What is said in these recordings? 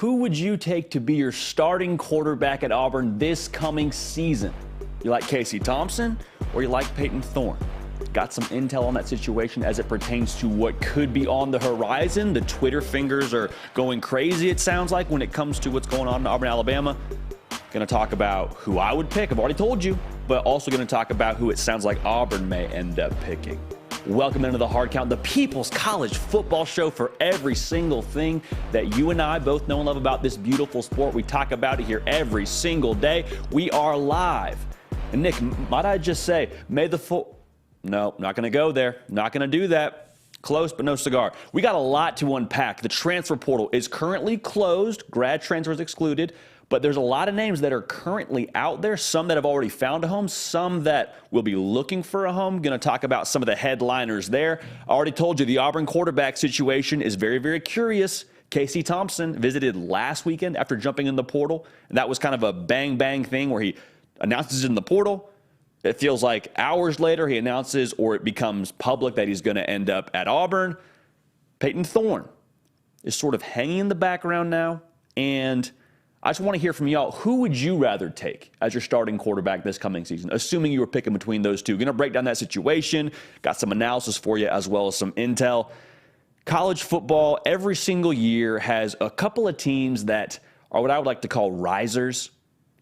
who would you take to be your starting quarterback at Auburn this coming season? You like Casey Thompson or you like Payton Thorne? Got some intel on that situation as it pertains to what could be on the horizon. The Twitter fingers are going crazy, it sounds like, when it comes to what's going on in Auburn, Alabama. Going to talk about who I would pick. I've already told you, but also going to talk about who it sounds like Auburn may end up picking. Welcome into the Hard Count, the People's College Football Show for every single thing that you and I both know and love about this beautiful sport. We talk about it here every single day. We are live. And Nick, might I just say, no, not going to go there. Not going to do that. Close, but no cigar. We got a lot to unpack. The transfer portal is currently closed. Grad transfers excluded. But there's a lot of names that are currently out there, some that have already found a home, some that will be looking for a home. Going to talk about some of the headliners there. I already told you the Auburn quarterback situation is very, very curious. Casey Thompson visited last weekend after jumping in the portal. And that was kind of a bang-bang thing where he announces in the portal. It feels like hours later he announces or it becomes public that he's going to end up at Auburn. Payton Thorne is sort of hanging in the background now, and I just want to hear from y'all. Who would you rather take as your starting quarterback this coming season, assuming you were picking between those two? Going to break down that situation. Got some analysis for you as well as some intel. College football every single year has a couple of teams that are what I would like to call risers,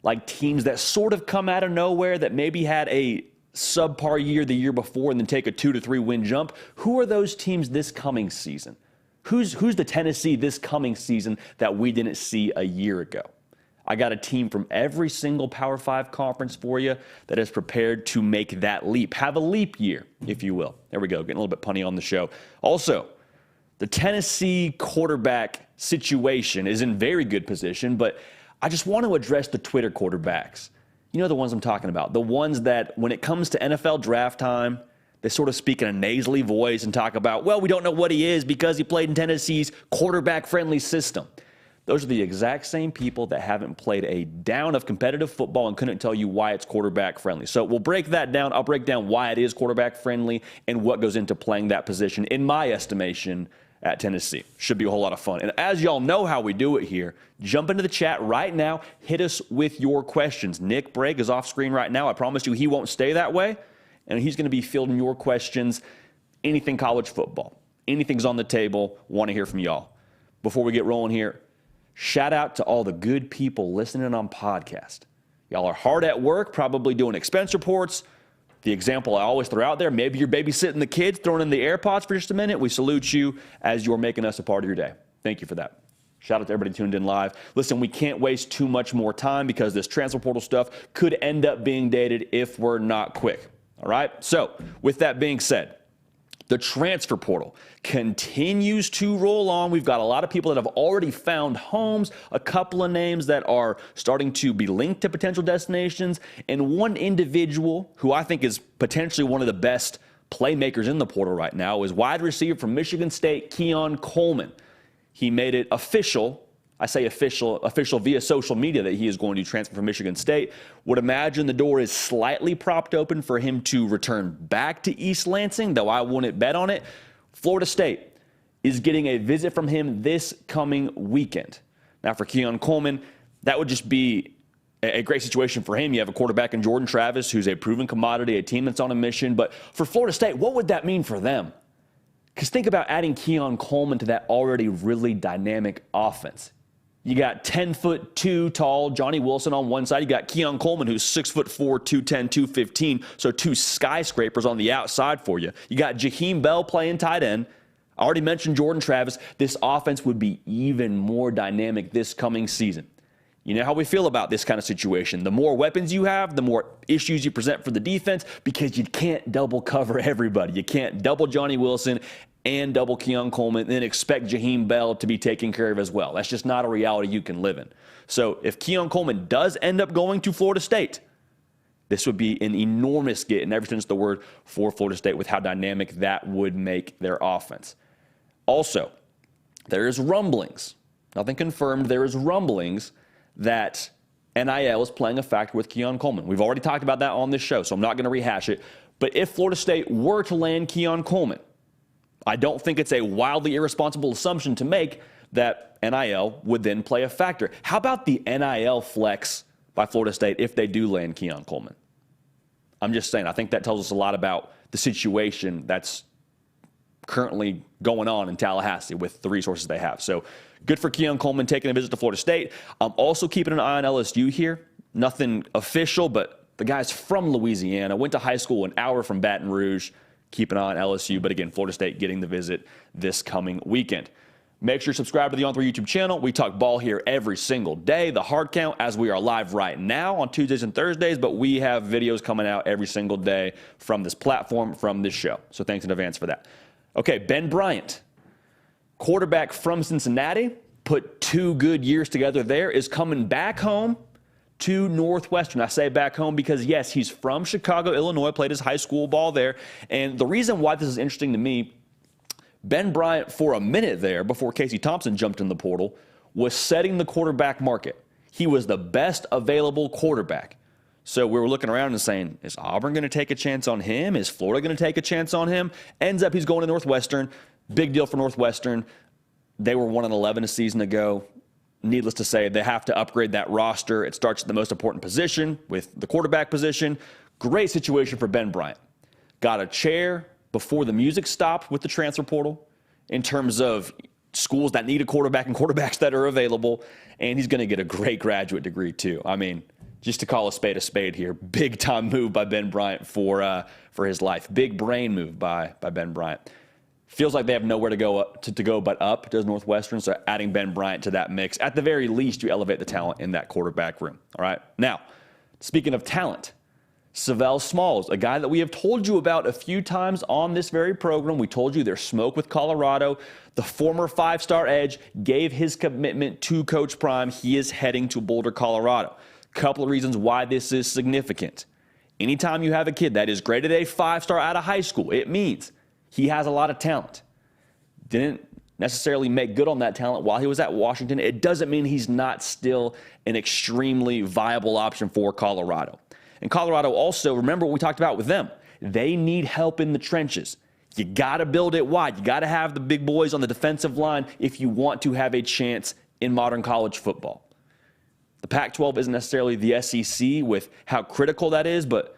like teams that sort of come out of nowhere that maybe had a subpar year the year before and then take a 2 to 3 win jump. Who are those teams this coming season? Who's the Tennessee this coming season that we didn't see a year ago? I got a team from every single Power 5 conference for you that is prepared to make that leap. Have a leap year, if you will. There we go, getting a little bit punny on the show. Also, the Tennessee quarterback situation is in very good position, but I just want to address the Twitter quarterbacks. You know the ones I'm talking about. The ones that when it comes to NFL draft time, they sort of speak in a nasally voice and talk about, well, we don't know what he is because he played in Tennessee's quarterback-friendly system. Those are the exact same people that haven't played a down of competitive football and couldn't tell you why it's quarterback-friendly. So we'll break that down. I'll break down why it is quarterback-friendly and what goes into playing that position, in my estimation, at Tennessee. Should be a whole lot of fun. And as y'all know how we do it here, jump into the chat right now. Hit us with your questions. Nick Bragg is off screen right now. I promise you he won't stay that way. And he's going to be fielding your questions. Anything college football. Anything's on the table. Want to hear from y'all. Before we get rolling here, shout out to all the good people listening on podcast. Y'all are hard at work, probably doing expense reports. The example I always throw out there, maybe you're babysitting the kids, throwing in the AirPods for just a minute. We salute you as you're making us a part of your day. Thank you for that. Shout out to everybody tuned in live. Listen, we can't waste too much more time because this transfer portal stuff could end up being dated if we're not quick. All right? So, with that being said, the transfer portal continues to roll on. We've got a lot of people that have already found homes, a couple of names that are starting to be linked to potential destinations, and one individual who I think is potentially one of the best playmakers in the portal right now is wide receiver from Michigan State, Keon Coleman. He made it official. I say official via social media that he is going to transfer from Michigan State. Would imagine the door is slightly propped open for him to return back to East Lansing, though I wouldn't bet on it. Florida State is getting a visit from him this coming weekend. Now for Keon Coleman, that would just be a great situation for him. You have a quarterback in Jordan Travis who's a proven commodity, a team that's on a mission. But for Florida State, what would that mean for them? Because think about adding Keon Coleman to that already really dynamic offense. You got 10'2" tall Johnny Wilson on one side. You got Keon Coleman, who's 6'4", 210, 215. So two skyscrapers on the outside for you. You got Jaheim Bell playing tight end. I already mentioned Jordan Travis. This offense would be even more dynamic this coming season. You know how we feel about this kind of situation. The more weapons you have, the more issues you present for the defense because you can't double cover everybody. You can't double Johnny Wilson and double Keon Coleman, and then expect Jaheim Bell to be taken care of as well. That's just not a reality you can live in. So if Keon Coleman does end up going to Florida State, this would be an enormous get in every sense of the word for Florida State with how dynamic that would make their offense. Also, there is rumblings, nothing confirmed, there is rumblings that NIL is playing a factor with Keon Coleman. We've already talked about that on this show, so I'm not going to rehash it. But if Florida State were to land Keon Coleman, I don't think it's a wildly irresponsible assumption to make that NIL would then play a factor. How about the NIL flex by Florida State if they do land Keon Coleman? I'm just saying, I think that tells us a lot about the situation that's currently going on in Tallahassee with the resources they have. So good for Keon Coleman taking a visit to Florida State. I'm also keeping an eye on LSU here. Nothing official, but the guy's from Louisiana, went to high school an hour from Baton Rouge. Keep an eye on LSU. But again, Florida State getting the visit this coming weekend. Make sure you subscribe to the On3 YouTube channel. We talk ball here every single day. The hard count, as we are live right now on Tuesdays and Thursdays, but we have videos coming out every single day from this platform, from this show. So thanks in advance for that. Okay, Ben Bryant, quarterback from Cincinnati, put 2 good years together there, is coming back home to Northwestern. I say back home because, yes, he's from Chicago, Illinois, played his high school ball there. And the reason why this is interesting to me, Ben Bryant, for a minute there, before Casey Thompson jumped in the portal, was setting the quarterback market. He was the best available quarterback. So we were looking around and saying, is Auburn going to take a chance on him? Is Florida going to take a chance on him? Ends up he's going to Northwestern. Big deal for Northwestern. They were 1-11 a season ago. Needless to say, they have to upgrade that roster. It starts at the most important position with the quarterback position. Great situation for Ben Bryant. Got a chair before the music stopped with the transfer portal in terms of schools that need a quarterback and quarterbacks that are available. And he's going to get a great graduate degree, too. I mean, just to call a spade here, big-time move by Ben Bryant for his life. Big brain move by Ben Bryant. Feels like they have nowhere to go but up, does Northwestern. So adding Ben Bryant to that mix, at the very least, you elevate the talent in that quarterback room. All right. Now, speaking of talent, Sav'ell Smalls, a guy that we have told you about a few times on this very program. We told you there's smoke with Colorado. The former 5-star edge gave his commitment to Coach Prime. He is heading to Boulder, Colorado. Couple of reasons why this is significant. Anytime you have a kid that is graded a 5-star out of high school, it means he has a lot of talent. Didn't necessarily make good on that talent while he was at Washington. It doesn't mean he's not still an extremely viable option for Colorado. And Colorado also, remember what we talked about with them. They need help in the trenches. You got to build it wide. You got to have the big boys on the defensive line if you want to have a chance in modern college football. The Pac-12 isn't necessarily the SEC with how critical that is, but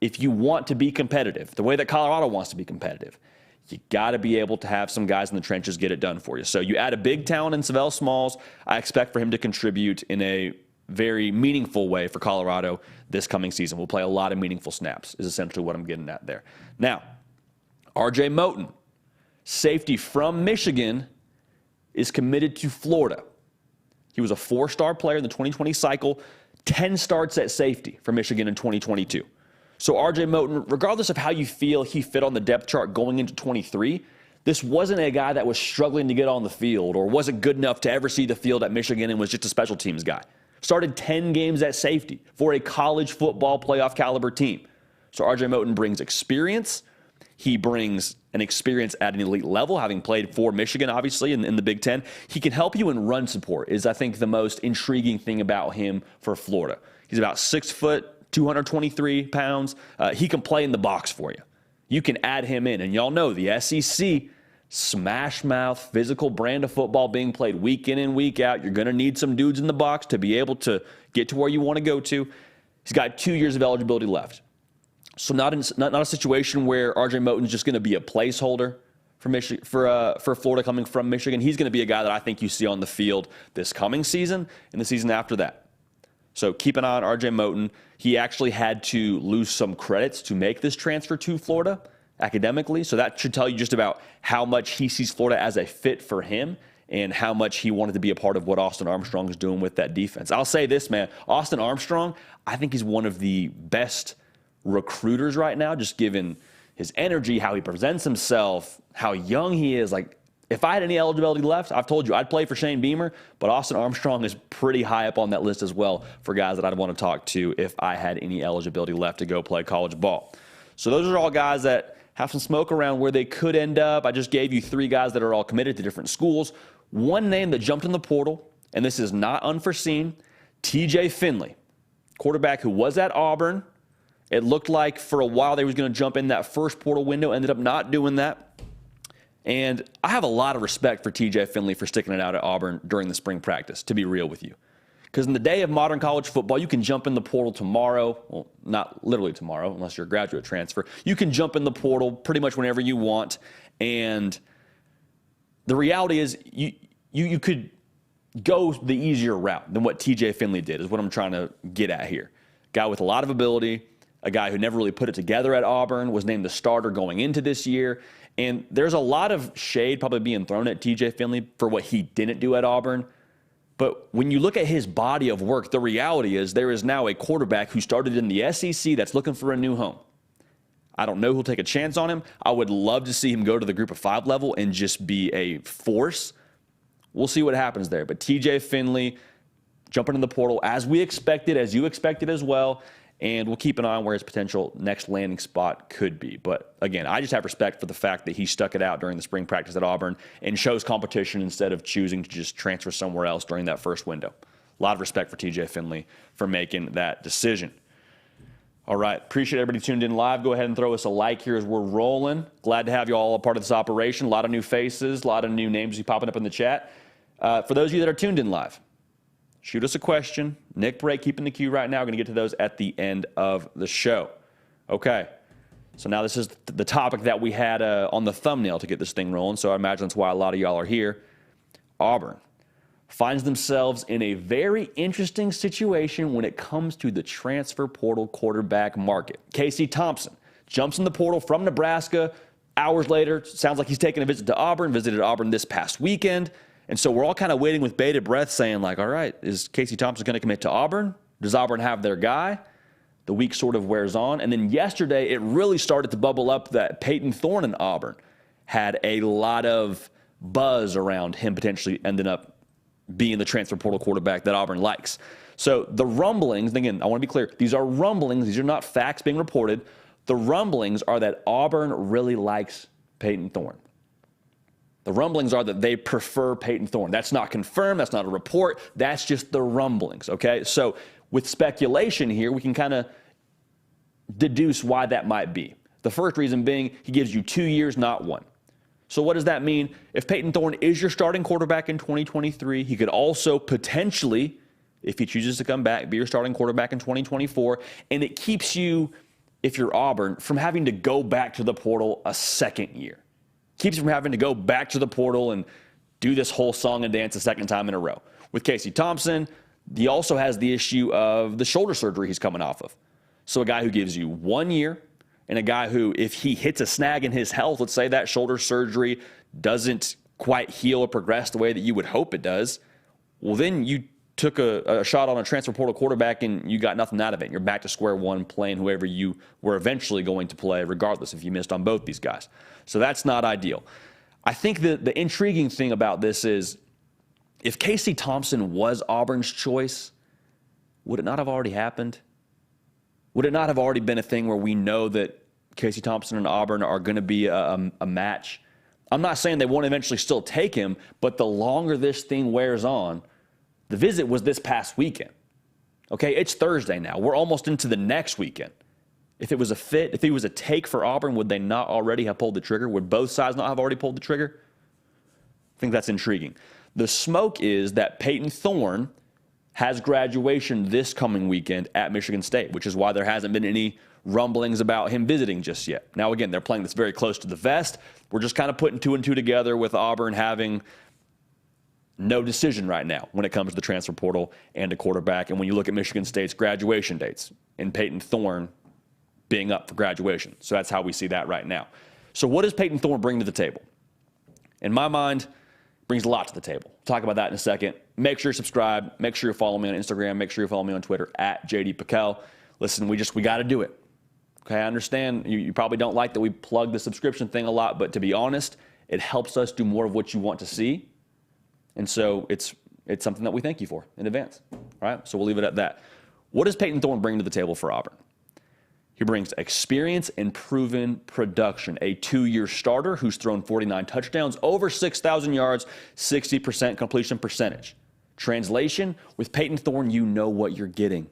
if you want to be competitive, the way that Colorado wants to be competitive, you got to be able to have some guys in the trenches get it done for you. So you add a big talent in Sav'ell Smalls. I expect for him to contribute in a very meaningful way for Colorado this coming season. We'll play a lot of meaningful snaps is essentially what I'm getting at there. Now, R.J. Moten, safety from Michigan, is committed to Florida. He was a 4-star player in the 2020 cycle, 10 starts at safety for Michigan in 2022. So R.J. Moten, regardless of how you feel he fit on the depth chart going into 23, this wasn't a guy that was struggling to get on the field or wasn't good enough to ever see the field at Michigan and was just a special teams guy. Started 10 games at safety for a college football playoff caliber team. So R.J. Moten brings experience. He brings an experience at an elite level, having played for Michigan, obviously, in the Big 10. He can help you in run support is, I think, the most intriguing thing about him for Florida. He's about 6 foot, 223 pounds. He can play in the box for you. You can add him in. And y'all know the SEC, smash mouth, physical brand of football being played week in and week out. You're going to need some dudes in the box to be able to get to where you want to go to. He's got 2 years of eligibility left. So not a situation where R.J. Moten's just going to be a placeholder for Florida coming from Michigan. He's going to be a guy that I think you see on the field this coming season and the season after that. So keep an eye on R.J. Moten. He actually had to lose some credits to make this transfer to Florida academically. So that should tell you just about how much he sees Florida as a fit for him and how much he wanted to be a part of what Austin Armstrong is doing with that defense. I'll say this, man. Austin Armstrong, I think he's one of the best recruiters right now, just given his energy, how he presents himself, how young he is. Like, if I had any eligibility left, I've told you I'd play for Shane Beamer, but Austin Armstrong is pretty high up on that list as well for guys that I'd want to talk to if I had any eligibility left to go play college ball. So those are all guys that have some smoke around where they could end up. I just gave you 3 guys that are all committed to different schools. One name that jumped in the portal, and this is not unforeseen, TJ Finley, quarterback who was at Auburn. It looked like for a while they was going to jump in that first portal window, ended up not doing that. And I have a lot of respect for TJ Finley for sticking it out at Auburn during the spring practice, to be real with you. Because in the day of modern college football, you can jump in the portal tomorrow. Well, not literally tomorrow, unless you're a graduate transfer. You can jump in the portal pretty much whenever you want. And the reality is you could go the easier route than what TJ Finley did, is what I'm trying to get at here. Guy with a lot of ability, a guy who never really put it together at Auburn, was named the starter going into this year. And there's a lot of shade probably being thrown at TJ Finley for what he didn't do at Auburn. But when you look at his body of work, the reality is there is now a quarterback who started in the SEC that's looking for a new home. I don't know who'll take a chance on him. I would love to see him go to the Group of 5 level and just be a force. We'll see what happens there. But TJ Finley jumping in the portal as we expected, as you expected as well. And we'll keep an eye on where his potential next landing spot could be. But again, I just have respect for the fact that he stuck it out during the spring practice at Auburn and chose competition instead of choosing to just transfer somewhere else during that first window. A lot of respect for TJ Finley for making that decision. All right, appreciate everybody tuned in live. Go ahead and throw us a like here as we're rolling. Glad to have you all a part of this operation. A lot of new faces, a lot of new names popping up in the chat. For those of you that are tuned in live, shoot us a question. Nick Bray keeping the queue right now. We're going to get to those at the end of the show. Okay, so now this is the topic that we had on the thumbnail to get this thing rolling, so I imagine that's why a lot of y'all are here. Auburn finds themselves in a very interesting situation when it comes to the transfer portal quarterback market. Casey Thompson jumps in the portal from Nebraska. Hours later, sounds like he's taking a visit to Auburn, visited Auburn this past weekend. And so we're all kind of waiting with bated breath saying, like, all right, is Casey Thompson going to commit to Auburn? Does Auburn have their guy? The week sort of wears on. And then yesterday, it really started to bubble up that Payton Thorne in Auburn had a lot of buzz around him potentially ending up being the transfer portal quarterback that Auburn likes. So the rumblings, and again, I want to be clear, these are rumblings. These are not facts being reported. The rumblings are that Auburn really likes Payton Thorne. The rumblings are that they prefer Payton Thorne. That's not confirmed. That's not a report. That's just the rumblings, okay? So with speculation here, we can kind of deduce why that might be. The first reason being he gives you 2 years, not one. So what does that mean? If Payton Thorne is your starting quarterback in 2023, he could also potentially, if he chooses to come back, be your starting quarterback in 2024. And it keeps you, if you're Auburn, from having to go back to the portal a second year. Keeps you from having to go back to the portal and do this whole song and dance a second time in a row. With Casey Thompson, he also has the issue of the shoulder surgery he's coming off of. So a guy who gives you 1 year, and a guy who, if he hits a snag in his health, let's say that shoulder surgery doesn't quite heal or progress the way that you would hope it does, well, then you took a shot on a transfer portal quarterback and you got nothing out of it. You're back to square one playing whoever you were eventually going to play, regardless if you missed on both these guys. So that's not ideal. I think the intriguing thing about this is if Casey Thompson was Auburn's choice, would it not have already happened? Would it not have already been a thing where we know that Casey Thompson and Auburn are going to be a match? I'm not saying they won't eventually still take him, but the longer this thing wears on, the visit was this past weekend. Okay, it's Thursday now. We're almost into the next weekend. If it was a fit, if it was a take for Auburn, would they not already have pulled the trigger? Would both sides not have already pulled the trigger? I think that's intriguing. The smoke is that Payton Thorne has graduation this coming weekend at Michigan State, which is why there hasn't been any rumblings about him visiting just yet. Now, again, they're playing this very close to the vest. We're just kind of putting 2 and 2 together with Auburn having no decision right now when it comes to the transfer portal and a quarterback. And when you look at Michigan State's graduation dates and Payton Thorne being up for graduation. So that's how we see that right now. So what does Payton Thorne bring to the table? In my mind, brings a lot to the table. We'll talk about that in a second. Make sure you subscribe. Make sure you follow me on Instagram. Make sure you follow me on Twitter at JD Piquel. Listen, we got to do it. Okay, I understand you probably don't like that we plug the subscription thing a lot, but to be honest, it helps us do more of what you want to see. And so it's something that we thank you for in advance. All right, so we'll leave it at that. What does Payton Thorne bring to the table for Auburn? He brings experience and proven production. A 2-year starter who's thrown 49 touchdowns, over 6,000 yards, 60% completion percentage. Translation, with Payton Thorne, you know what you're getting.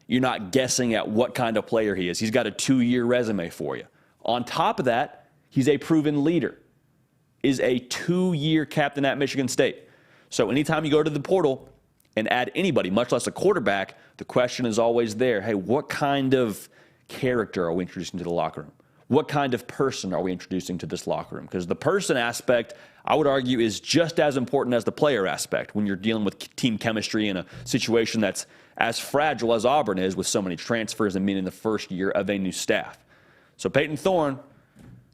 You're not guessing at what kind of player he is. He's got a 2-year resume for you. On top of that, he's a proven leader. is a 2-year captain at Michigan State. So anytime you go to the portal and add anybody, much less a quarterback, the question is always there. Hey, what kind of character are we introducing to the locker room? What kind of person are we introducing to this locker room? Because the person aspect, I would argue, is just as important as the player aspect when you're dealing with team chemistry in a situation that's as fragile as Auburn is with so many transfers and being in the first year of a new staff. So Payton Thorne,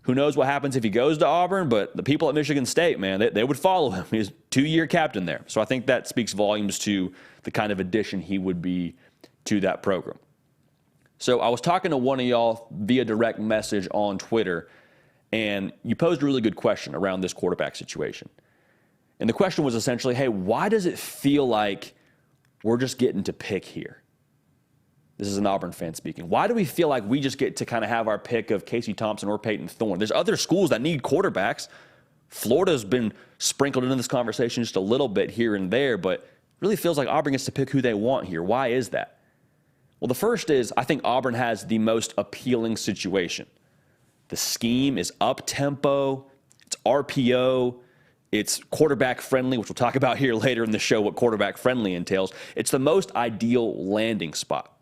who knows what happens if he goes to Auburn, but the people at Michigan State, man, they would follow him. He's a 2-year captain there. So I think that speaks volumes to the kind of addition he would be to that program. So I was talking to one of y'all via direct message on Twitter, and you posed a really good question around this quarterback situation. And the question was essentially, hey, why does it feel like we're just getting to pick here? This is an Auburn fan speaking. Why do we feel like we just get to kind of have our pick of Casey Thompson or Payton Thorne? There's other schools that need quarterbacks. Florida's been sprinkled into this conversation just a little bit here and there, but it really feels like Auburn gets to pick who they want here. Why is that? Well, the first is I think Auburn has the most appealing situation. The scheme is up-tempo, it's RPO, it's quarterback-friendly, which we'll talk about here later in the show what quarterback-friendly entails. It's the most ideal landing spot.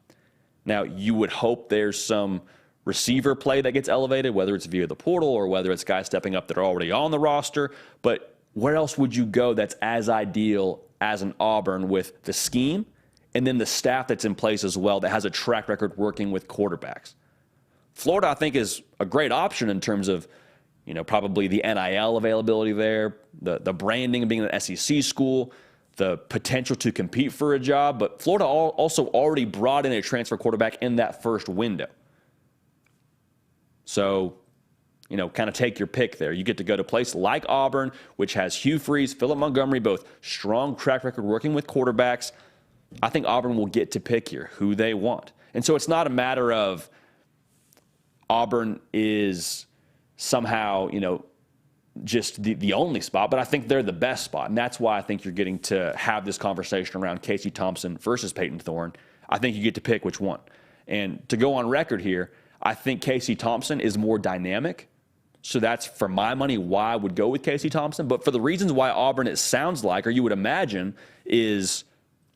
Now, you would hope there's some receiver play that gets elevated, whether it's via the portal or whether it's guys stepping up that are already on the roster. But where else would you go that's as ideal as an Auburn with the scheme and then the staff that's in place as well that has a track record working with quarterbacks? Florida, I think, is a great option in terms of, probably the NIL availability there, the branding of being an SEC school, the potential to compete for a job. But Florida also already brought in a transfer quarterback in that first window. So, kind of take your pick there. You get to go to a place like Auburn, which has Hugh Freeze, Philip Montgomery, both strong track record working with quarterbacks. I think Auburn will get to pick here who they want. And so it's not a matter of Auburn is somehow, just the only spot, but I think they're the best spot. And that's why I think you're getting to have this conversation around Casey Thompson versus Payton Thorne. I think you get to pick which one. And to go on record here, I think Casey Thompson is more dynamic. So that's, for my money, why I would go with Casey Thompson. But for the reasons why Auburn, it sounds like, or you would imagine, is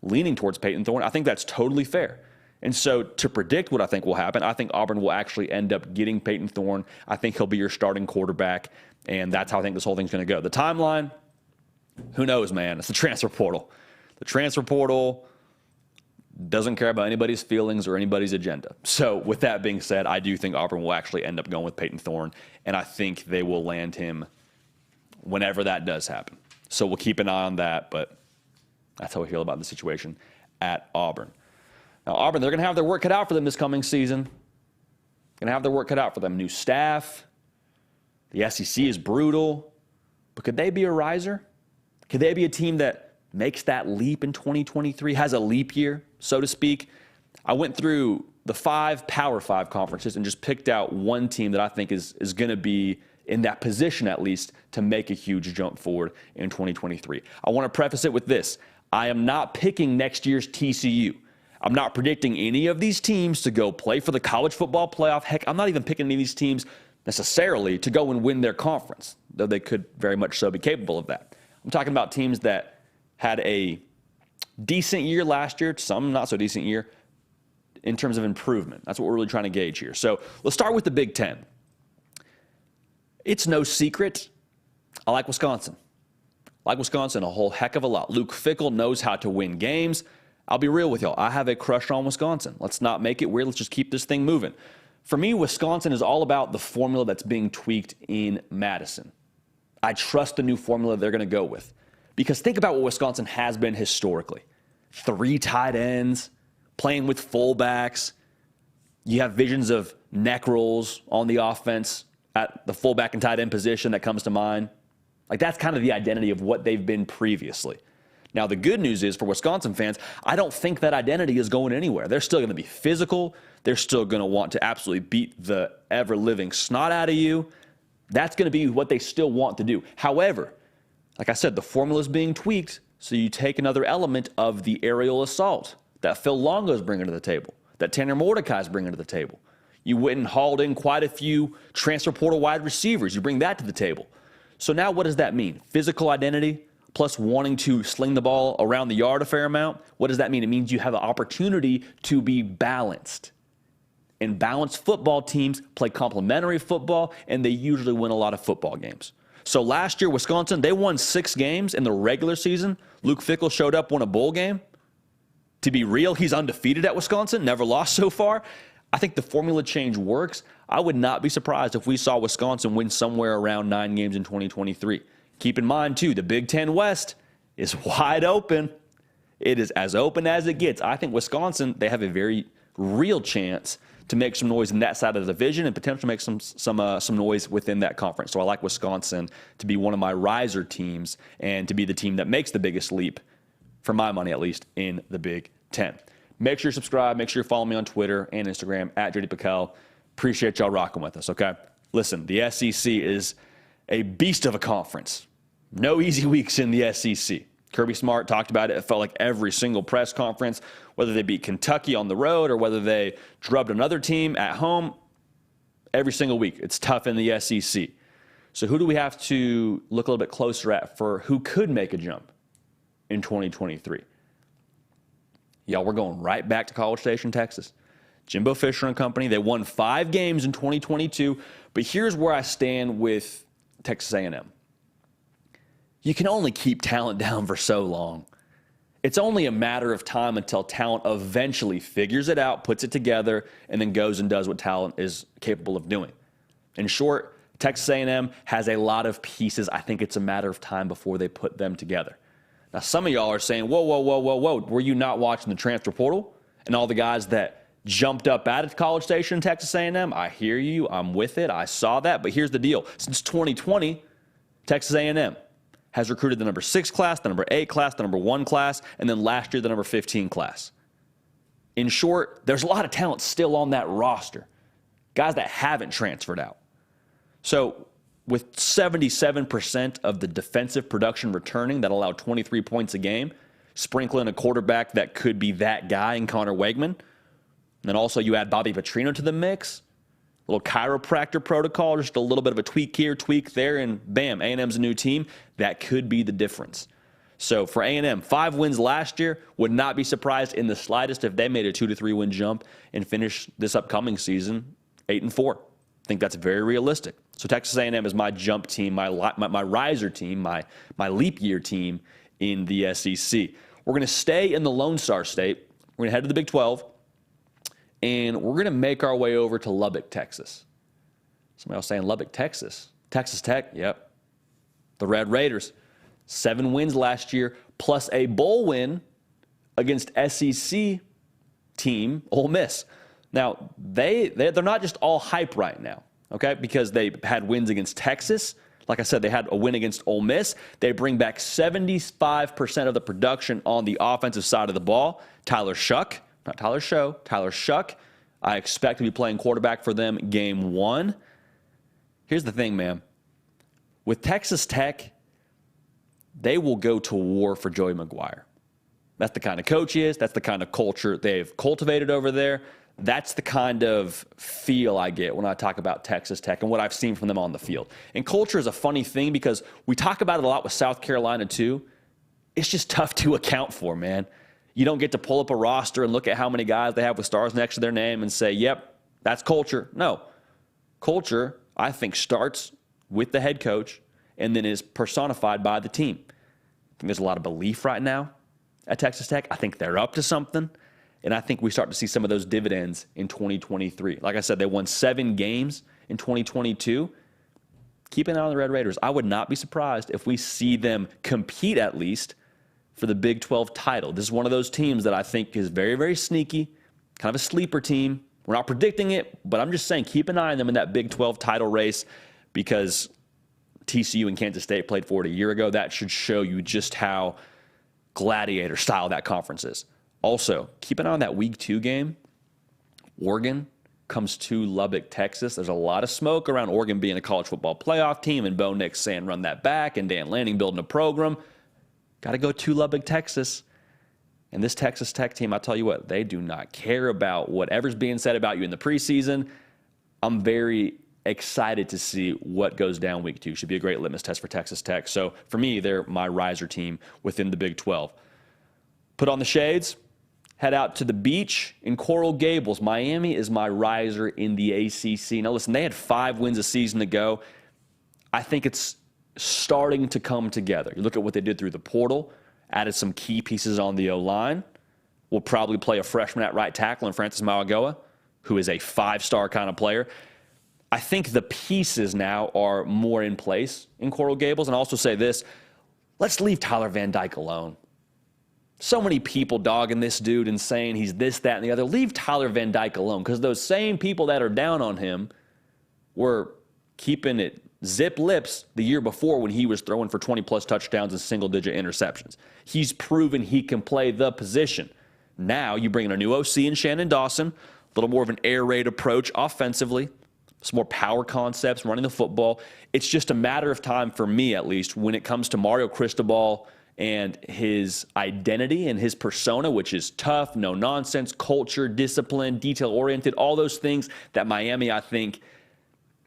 leaning towards Payton Thorne, I think that's totally fair. And so to predict what I think will happen, I think Auburn will actually end up getting Payton Thorne. I think he'll be your starting quarterback, and that's how I think this whole thing's going to go. The timeline, who knows, man? It's the transfer portal. The transfer portal doesn't care about anybody's feelings or anybody's agenda. So with that being said, I do think Auburn will actually end up going with Payton Thorne, and I think they will land him whenever that does happen. So we'll keep an eye on that, but that's how we feel about the situation at Auburn. Now, Auburn, they're going to have their work cut out for them this coming season. Going to have their work cut out for them. New staff. The SEC is brutal. But could they be a riser? Could they be a team that makes that leap in 2023, has a leap year, so to speak? I went through the 5 Power 5 conferences and just picked out one team that I think is going to be in that position, at least, to make a huge jump forward in 2023. I want to preface it with this. I am not picking next year's TCU. I'm not predicting any of these teams to go play for the college football playoff. Heck, I'm not even picking any of these teams necessarily to go and win their conference, though they could very much so be capable of that. I'm talking about teams that had a decent year last year, some not so decent year, in terms of improvement. That's what we're really trying to gauge here. So let's start with the Big 10. It's no secret, I like Wisconsin. I like Wisconsin a whole heck of a lot. Luke Fickell knows how to win games. I'll be real with y'all. I have a crush on Wisconsin. Let's not make it weird. Let's just keep this thing moving. For me, Wisconsin is all about the formula that's being tweaked in Madison. I trust the new formula they're going to go with. Because think about what Wisconsin has been historically. 3 tight ends, playing with fullbacks. You have visions of neck rolls on the offense at the fullback and tight end position that comes to mind. Like, that's kind of the identity of what they've been previously. Now, the good news is for Wisconsin fans, I don't think that identity is going anywhere. They're still going to be physical. They're still going to want to absolutely beat the ever-living snot out of you. That's going to be what they still want to do. However, like I said, the formula is being tweaked, so you take another element of the aerial assault that Phil Longo is bringing to the table, that Tanner Mordecai is bringing to the table. You went and hauled in quite a few transfer portal wide receivers. You bring that to the table. So now what does that mean? Physical identity plus wanting to sling the ball around the yard a fair amount. What does that mean? It means you have an opportunity to be balanced. And balanced football teams play complementary football, and they usually win a lot of football games. So last year, Wisconsin, they won 6 games in the regular season. Luke Fickell showed up, won a bowl game. To be real, he's undefeated at Wisconsin, never lost so far. I think the formula change works. I would not be surprised if we saw Wisconsin win somewhere around 9 games in 2023. Keep in mind, too, the Big 10 West is wide open. It is as open as it gets. I think Wisconsin, they have a very real chance to make some noise in that side of the division and potentially make some noise within that conference. So I like Wisconsin to be one of my riser teams and to be the team that makes the biggest leap, for my money at least, in the Big 10. Make sure you subscribe. Make sure you follow me on Twitter and Instagram at JD Pickell. Appreciate y'all rocking with us, okay? Listen, the SEC is a beast of a conference. No easy weeks in the SEC. Kirby Smart talked about it. It felt like every single press conference, whether they beat Kentucky on the road or whether they drubbed another team at home, every single week. It's tough in the SEC. So who do we have to look a little bit closer at for who could make a jump in 2023? Y'all, we're going right back to College Station, Texas. Jimbo Fisher and company, they won 5 games in 2022, but here's where I stand with Texas A&M. You can only keep talent down for so long. It's only a matter of time until talent eventually figures it out, puts it together, and then goes and does what talent is capable of doing. In short, Texas A&M has a lot of pieces. I think it's a matter of time before they put them together. Now, some of y'all are saying, whoa. Were you not watching the transfer portal and all the guys that jumped up out of College Station, Texas A&M? I hear you. I'm with it. I saw that. But here's the deal. Since 2020, Texas A&M has recruited the number 6 class, the number 8 class, the number 1 class, and then last year the number 15 class. In short, there's a lot of talent still on that roster, guys that haven't transferred out. So with 77% of the defensive production returning that allowed 23 points a game, sprinkling a quarterback that could be that guy in Connor Wegman, and then also you add Bobby Petrino to the mix, a little chiropractor protocol, just a little bit of a tweak here, tweak there, and bam, A&M's a new team. That could be the difference. So for A&M, 5 wins last year. Would not be surprised in the slightest if they made a 2 to 3 win jump and finish this upcoming season 8-4. I think that's very realistic. So Texas A&M is my jump team, my riser team, my leap year team in the SEC. We're going to stay in the Lone Star State. We're going to head to the Big 12. And we're going to make our way over to Lubbock, Texas. Somebody else saying Lubbock, Texas. Texas Tech, yep. The Red Raiders, 7 wins last year, plus a bowl win against SEC team Ole Miss. Now, they're not just all hype right now, okay, because they had wins against Texas. Like I said, they had a win against Ole Miss. They bring back 75% of the production on the offensive side of the ball. Tyler Shuck. Not Tyler Show, Tyler Shuck. I expect to be playing quarterback for them game 1. Here's the thing, man. With Texas Tech, they will go to war for Joey McGuire. That's the kind of coach he is. That's the kind of culture they've cultivated over there. That's the kind of feel I get when I talk about Texas Tech and what I've seen from them on the field. And culture is a funny thing because we talk about it a lot with South Carolina too. It's just tough to account for, man. You don't get to pull up a roster and look at how many guys they have with stars next to their name and say, yep, that's culture. No. Culture, I think, starts with the head coach and then is personified by the team. I think there's a lot of belief right now at Texas Tech. I think they're up to something, and I think we start to see some of those dividends in 2023. Like I said, they won 7 games in 2022. Keep an eye on the Red Raiders. I would not be surprised if we see them compete at least for the Big 12 title. This is one of those teams that I think is very, very sneaky, kind of a sleeper team. We're not predicting it, but I'm just saying keep an eye on them in that Big 12 title race because TCU and Kansas State played for it a year ago. That should show you just how gladiator style that conference is. Also, keep an eye on that Week 2 game. Oregon comes to Lubbock, Texas. There's a lot of smoke around Oregon being a college football playoff team and Bo Nix saying run that back and Dan Lanning building a program. Got to go to Lubbock, Texas. And this Texas Tech team, I'll tell you what, they do not care about whatever's being said about you in the preseason. I'm very excited to see what goes down week 2. Should be a great litmus test for Texas Tech. So for me, they're my riser team within the Big 12. Put on the shades, head out to the beach in Coral Gables. Miami is my riser in the ACC. Now listen, they had 5 wins a season ago. I think it's starting to come together. You look at what they did through the portal, added some key pieces on the O-line. We'll probably play a freshman at right tackle in Francis Mauigoa, who is a 5-star kind of player. I think the pieces now are more in place in Coral Gables. And I'll also say this, let's leave Tyler Van Dyke alone. So many people dogging this dude and saying he's this, that, and the other. Leave Tyler Van Dyke alone, because those same people that are down on him were keeping it zip lips the year before when he was throwing for 20-plus touchdowns and single-digit interceptions. He's proven he can play the position. Now you bring in a new OC in Shannon Dawson, a little more of an air raid approach offensively, some more power concepts, running the football. It's just a matter of time for me, at least, when it comes to Mario Cristobal and his identity and his persona, which is tough, no nonsense, culture, discipline, detail-oriented, all those things that Miami, I think,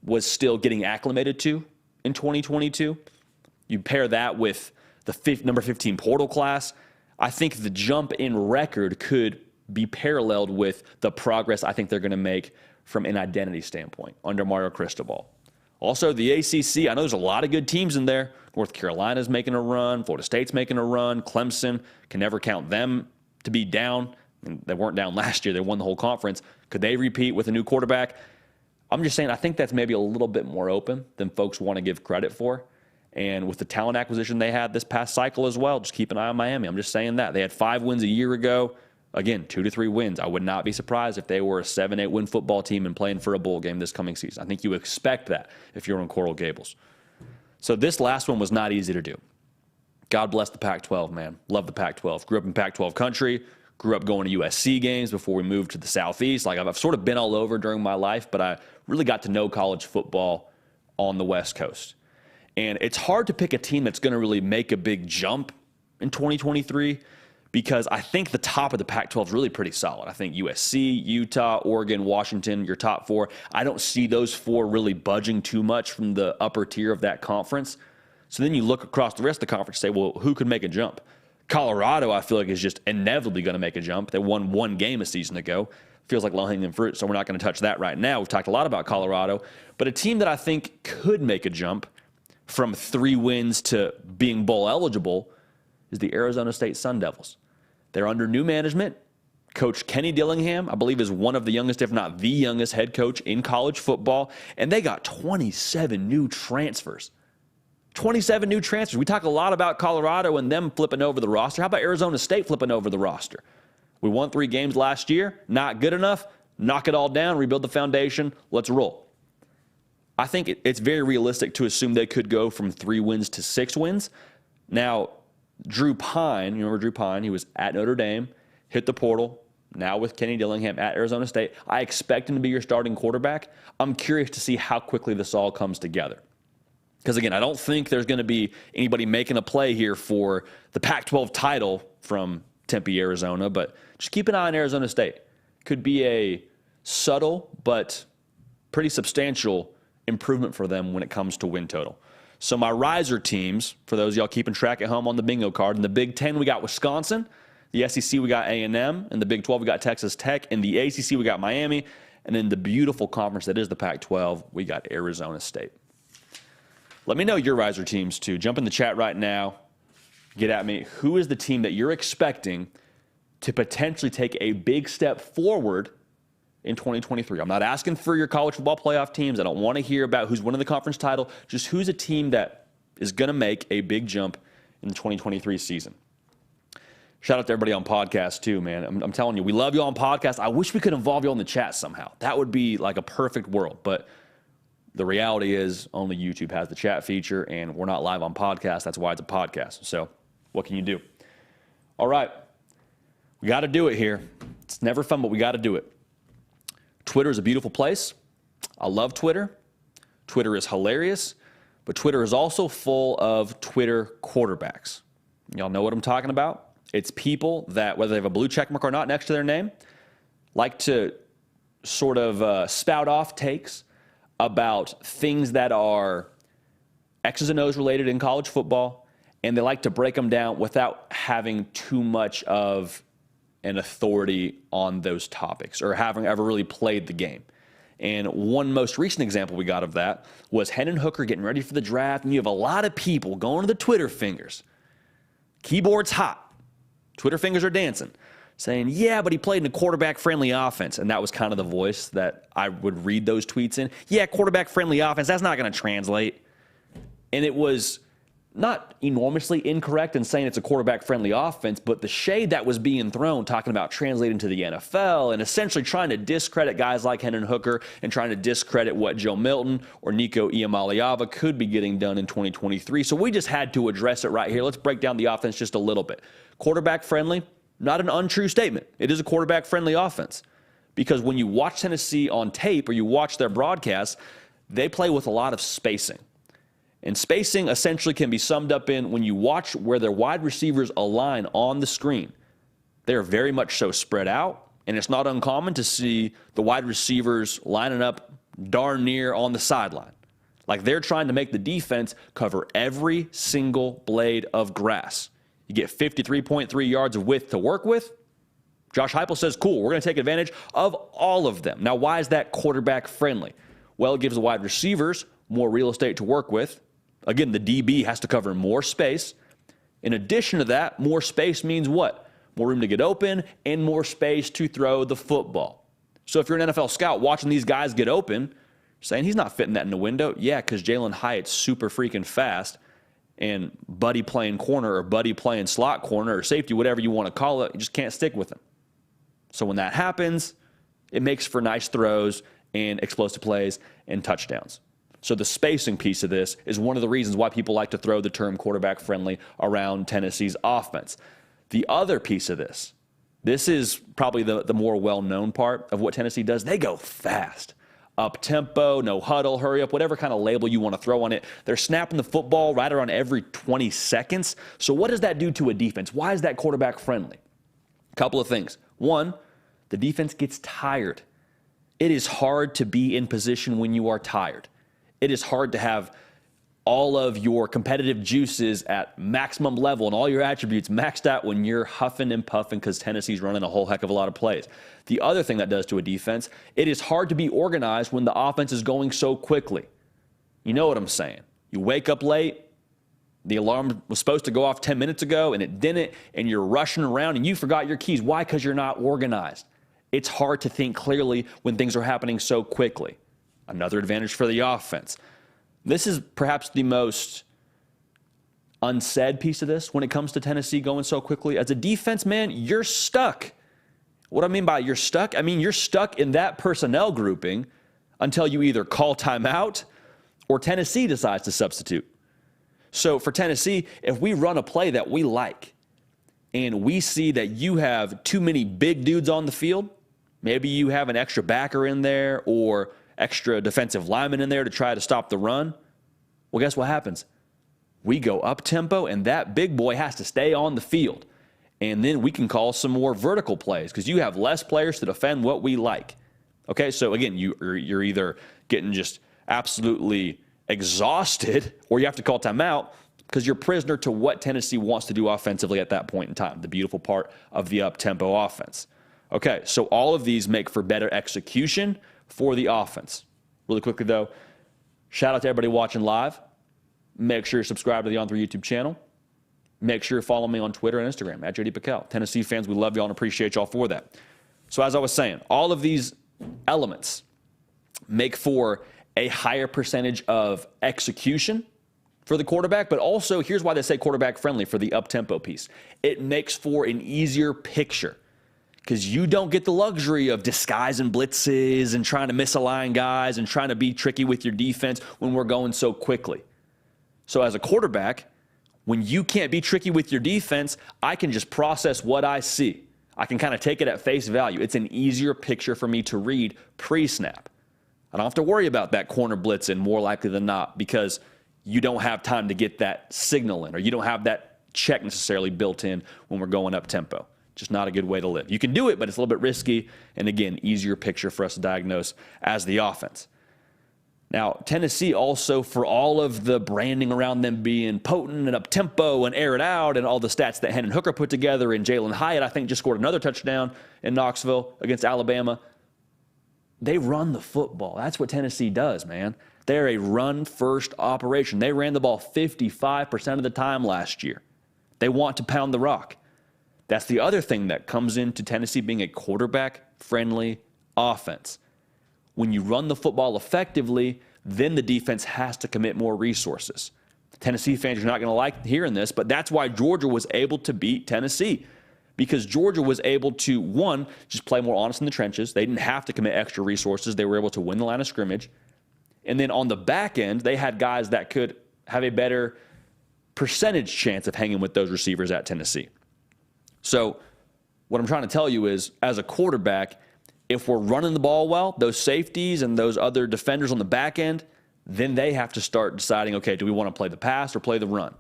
was still getting acclimated to in 2022. You pair that with the number 15 portal class, I think the jump in record could be paralleled with the progress I think they're going to make from an identity standpoint under Mario Cristobal. Also, the ACC, I know there's a lot of good teams in there. North Carolina's making a run. Florida State's making a run. Clemson, can never count them to be down. And they weren't down last year. They won the whole conference. Could they repeat with a new quarterback? I'm just saying I think that's maybe a little bit more open than folks want to give credit for. And with the talent acquisition they had this past cycle as well, just keep an eye on Miami. I'm just saying that. They had 5 wins a year ago. Again, 2 to 3 wins. I would not be surprised if they were a 7-8 win football team and playing for a bowl game this coming season. I think you expect that if you're in Coral Gables. So this last one was not easy to do. God bless the Pac-12, man. Love the Pac-12. Grew up in Pac-12 country. Grew up going to USC games before we moved to the Southeast. Like I've sort of been all over during my life, but I really got to know college football on the West Coast. And it's hard to pick a team that's going to really make a big jump in 2023 because I think the top of the Pac-12 is really pretty solid. I think USC, Utah, Oregon, Washington, your top 4. I don't see those 4 really budging too much from the upper tier of that conference. So then you look across the rest of the conference and say, well, who could make a jump? Colorado, I feel like, is just inevitably going to make a jump. They won 1 game a season ago. Feels like low-hanging fruit, so we're not going to touch that right now. We've talked a lot about Colorado. But a team that I think could make a jump from 3 wins to being bowl eligible is the Arizona State Sun Devils. They're under new management. Coach Kenny Dillingham, I believe, is one of the youngest, if not the youngest, head coach in college football. And they got 27 new transfers. 27 new transfers. We talk a lot about Colorado and them flipping over the roster. How about Arizona State flipping over the roster? We won 3 games last year. Not good enough. Knock it all down. Rebuild the foundation. Let's roll. I think it's very realistic to assume they could go from 3 wins to 6 wins. Now, Drew Pine, you remember Drew Pine? He was at Notre Dame, hit the portal, now with Kenny Dillingham at Arizona State. I expect him to be your starting quarterback. I'm curious to see how quickly this all comes together. Because, again, I don't think there's going to be anybody making a play here for the Pac-12 title from Tempe, Arizona, but just keep an eye on Arizona State. Could be a subtle but pretty substantial improvement for them when it comes to win total. So my riser teams, for those of y'all keeping track at home on the bingo card, in the Big 10 we got Wisconsin, the SEC we got A&M, in the Big 12 we got Texas Tech, in the ACC we got Miami, and in the beautiful conference that is the Pac-12 we got Arizona State. Let me know your riser teams too. Jump in the chat right now. Get at me. Who is the team that you're expecting to potentially take a big step forward in 2023? I'm not asking for your college football playoff teams. I don't want to hear about who's winning the conference title. Just who's a team that is going to make a big jump in the 2023 season. Shout out to everybody on podcast too, man. I'm telling you, we love you on podcast. I wish we could involve you on the chat somehow. That would be like a perfect world. But the reality is only YouTube has the chat feature, and we're not live on podcast. That's why it's a podcast. So what can you do? All right. We got to do it here. It's never fun, but we got to do it. Twitter is a beautiful place. I love Twitter. Twitter is hilarious, but Twitter is also full of Twitter quarterbacks. Y'all know what I'm talking about? It's people that, whether they have a blue check mark or not next to their name, like to sort of spout off takes about things that are X's and O's related in college football, and they like to break them down without having too much of an authority on those topics or having ever really played the game. And one most recent example we got of that was Hendon Hooker getting ready for the draft, and you have a lot of people going to the Twitter fingers. Keyboard's hot. Twitter fingers are dancing, saying, yeah, but he played in a quarterback-friendly offense. And that was kind of the voice that I would read those tweets in. Yeah, quarterback-friendly offense, that's not going to translate. And it was not enormously incorrect in saying it's a quarterback-friendly offense, but the shade that was being thrown, talking about translating to the NFL and essentially trying to discredit guys like Hendon Hooker and trying to discredit what Joe Milton or Nico Iamaleava could be getting done in 2023. So we just had to address it right here. Let's break down the offense just a little bit. Quarterback-friendly, not an untrue statement. It is a quarterback-friendly offense because when you watch Tennessee on tape or you watch their broadcasts, they play with a lot of spacing. And spacing essentially can be summed up in when you watch where their wide receivers align on the screen. They're very much so spread out, and it's not uncommon to see the wide receivers lining up darn near on the sideline. Like they're trying to make the defense cover every single blade of grass. You get 53.3 yards of width to work with. Josh Heupel says, cool, we're going to take advantage of all of them. Now, why is that quarterback friendly? Well, it gives the wide receivers more real estate to work with. Again, the DB has to cover more space. In addition to that, more space means what? More room to get open and more space to throw the football. So if you're an NFL scout watching these guys get open, saying he's not fitting that in the window, yeah, because Jalen Hyatt's super freaking fast, and Buddy playing corner or Buddy playing slot corner or safety, whatever you want to call it, you just can't stick with him. So when that happens, it makes for nice throws and explosive plays and touchdowns. So the spacing piece of this is one of the reasons why people like to throw the term quarterback friendly around Tennessee's offense. The other piece of this is probably the more well-known part of what Tennessee does. They go fast. Up-tempo, no huddle, hurry up, whatever kind of label you want to throw on it. They're snapping the football right around every 20 seconds. So what does that do to a defense? Why is that quarterback friendly? A couple of things. One, the defense gets tired. It is hard to be in position when you are tired. It is hard to have all of your competitive juices at maximum level and all your attributes maxed out when you're huffing and puffing because Tennessee's running a whole heck of a lot of plays. The other thing that does to a defense, it is hard to be organized when the offense is going so quickly. You know what I'm saying. You wake up late, the alarm was supposed to go off 10 minutes ago and it didn't, and you're rushing around and you forgot your keys. Why? Because you're not organized. It's hard to think clearly when things are happening so quickly. Another advantage for the offense. This is perhaps the most unsaid piece of this when it comes to Tennessee going so quickly. As a defense, man, you're stuck. What I mean by you're stuck, I mean you're stuck in that personnel grouping until you either call timeout or Tennessee decides to substitute. So for Tennessee, if we run a play that we like and we see that you have too many big dudes on the field, maybe you have an extra backer in there or extra defensive lineman in there to try to stop the run. Well, guess what happens? We go up-tempo, and that big boy has to stay on the field. And then we can call some more vertical plays because you have less players to defend what we like. Okay, so again, you're either getting just absolutely exhausted or you have to call timeout because you're prisoner to what Tennessee wants to do offensively at that point in time, the beautiful part of the up-tempo offense. Okay, so all of these make for better execution for the offense. Really quickly, though, shout out to everybody watching live. Make sure you're subscribed to the On3 YouTube channel. Make sure you follow me on Twitter and Instagram, at JD Piquel. Tennessee fans, we love y'all and appreciate y'all for that. So as I was saying, all of these elements make for a higher percentage of execution for the quarterback, but also here's why they say quarterback friendly for the up-tempo piece. It makes for an easier picture because you don't get the luxury of disguising blitzes and trying to misalign guys and trying to be tricky with your defense when we're going so quickly. So as a quarterback, when you can't be tricky with your defense, I can just process what I see. I can kind of take it at face value. It's an easier picture for me to read pre-snap. I don't have to worry about that corner blitzing more likely than not because you don't have time to get that signal in or you don't have that check necessarily built in when we're going up tempo. Just not a good way to live. You can do it, but it's a little bit risky. And again, easier picture for us to diagnose as the offense. Now, Tennessee also, for all of the branding around them being potent and up-tempo and air it out and all the stats that Hendon Hooker put together, and Jalen Hyatt, I think, just scored another touchdown in Knoxville against Alabama, they run the football. That's what Tennessee does, man. They're a run-first operation. They ran the ball 55% of the time last year. They want to pound the rock. That's the other thing that comes into Tennessee being a quarterback-friendly offense. When you run the football effectively, then the defense has to commit more resources. Tennessee fans are not going to like hearing this, but that's why Georgia was able to beat Tennessee. Because Georgia was able to, one, just play more honest in the trenches. They didn't have to commit extra resources. They were able to win the line of scrimmage. And then on the back end, they had guys that could have a better percentage chance of hanging with those receivers at Tennessee. So what I'm trying to tell you is, as a quarterback, if we're running the ball well, those safeties and those other defenders on the back end, then they have to start deciding, okay, do we want to play the pass or play the run?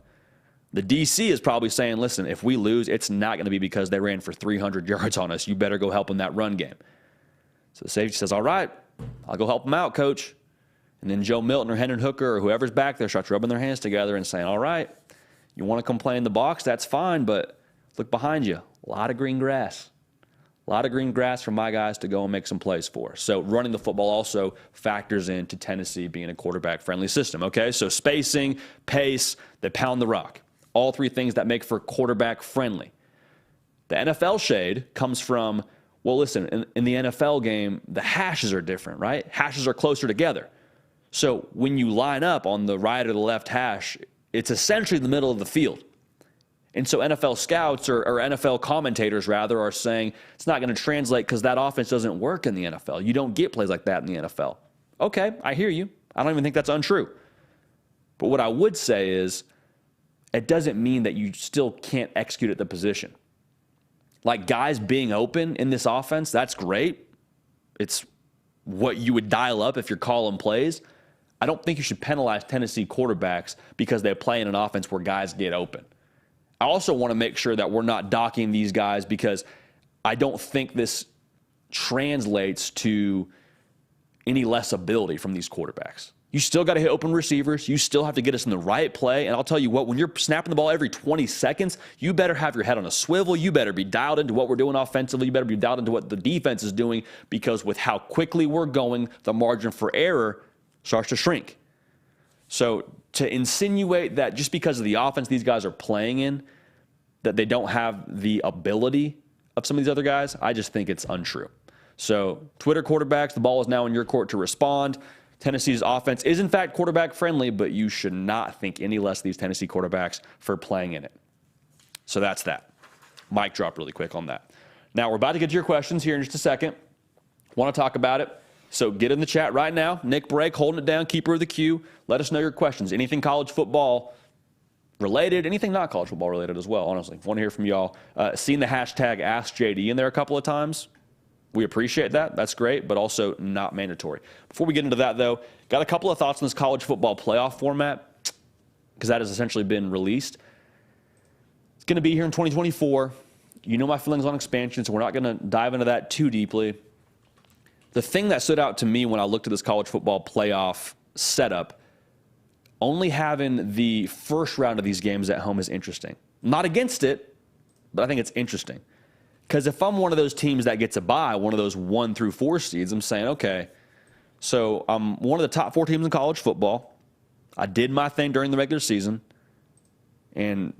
The DC is probably saying, listen, if we lose, it's not going to be because they ran for 300 yards on us. You better go help in that run game. So the safety says, all right, I'll go help them out, coach. And then Joe Milton or Hendon Hooker or whoever's back there starts rubbing their hands together and saying, all right, you want to come play in the box, that's fine, but look behind you. A lot of green grass. A lot of green grass for my guys to go and make some plays for. So running the football also factors into Tennessee being a quarterback-friendly system, okay? So spacing, pace, they pound the rock. All three things that make for quarterback-friendly. The NFL shade comes from, well, listen, in the NFL game, the hashes are different, right? Hashes are closer together. So when you line up on the right or the left hash, it's essentially the middle of the field. And so NFL scouts or NFL commentators, rather, are saying it's not going to translate because that offense doesn't work in the NFL. You don't get plays like that in the NFL. Okay, I hear you. I don't even think that's untrue. But what I would say is it doesn't mean that you still can't execute at the position. Like, guys being open in this offense, that's great. It's what you would dial up if you're calling plays. I don't think you should penalize Tennessee quarterbacks because they play in an offense where guys get open. I also want to make sure that we're not docking these guys because I don't think this translates to any less ability from these quarterbacks. You still got to hit open receivers. You still have to get us in the right play. And I'll tell you what, when you're snapping the ball every 20 seconds, you better have your head on a swivel. You better be dialed into what we're doing offensively. You better be dialed into what the defense is doing, because with how quickly we're going, the margin for error starts to shrink. So to insinuate that just because of the offense these guys are playing in, that they don't have the ability of some of these other guys, I just think it's untrue. So Twitter quarterbacks, the ball is now in your court to respond. Tennessee's offense is, in fact, quarterback-friendly, but you should not think any less of these Tennessee quarterbacks for playing in it. So that's that. Mic drop really quick on that. Now, we're about to get to your questions here in just a second. Want to talk about it? So get in the chat right now. Nick Brake, holding it down, keeper of the queue. Let us know your questions. Anything college football related, anything not college football related as well, honestly. Want to hear from y'all. Seen the hashtag AskJD in there a couple of times. We appreciate that. That's great, but also not mandatory. Before we get into that, though, got a couple of thoughts on this college football playoff format, because that has essentially been released. It's going to be here in 2024. You know my feelings on expansion, so we're not going to dive into that too deeply. The thing that stood out to me when I looked at this college football playoff setup, only having the first round of these games at home is interesting. I'm not against it, but I think it's interesting. Because if I'm one of those teams that gets a bye, one of those 1 through 4 seeds, I'm saying, okay, so I'm one of the top 4 teams in college football. I did my thing during the regular season, and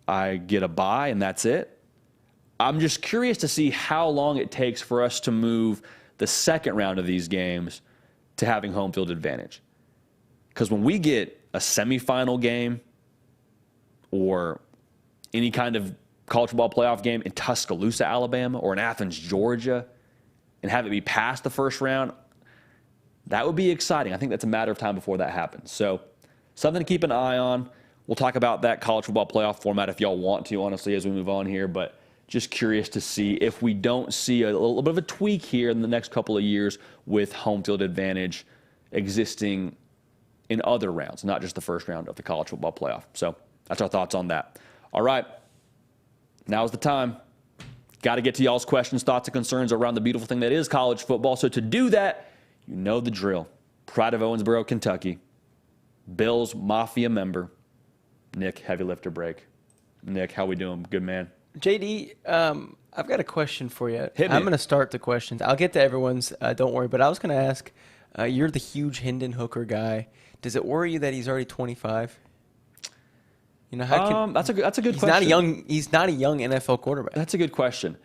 I get a bye, and that's it. I'm just curious to see how long it takes for us to move the second round of these games to having home field advantage. Because when we get a semifinal game or any kind of college football playoff game in Tuscaloosa, Alabama, or in Athens, Georgia, and have it be past the first round, that would be exciting. I think that's a matter of time before that happens. So something to keep an eye on. We'll talk about that college football playoff format if y'all want to, honestly, as we move on here. But just curious to see if we don't see a little bit of a tweak here in the next couple of years with home field advantage existing in other rounds, not just the first round of the college football playoff. So that's our thoughts on that. All right. Now's the time. Got to get to y'all's questions, thoughts, and concerns around the beautiful thing that is college football. So to do that, you know the drill. Pride of Owensboro, Kentucky. Bills Mafia member. Nick, heavy lifter break. Nick, how we doing? Good man. JD, I've got a question for you. Hit me. I'm going to start the questions. I'll get to everyone's, don't worry. But I was going to ask, you're the huge Hendon Hooker guy. Does it worry you that he's already 25? You know, that's a good question. He's not a young NFL quarterback. That's a good question.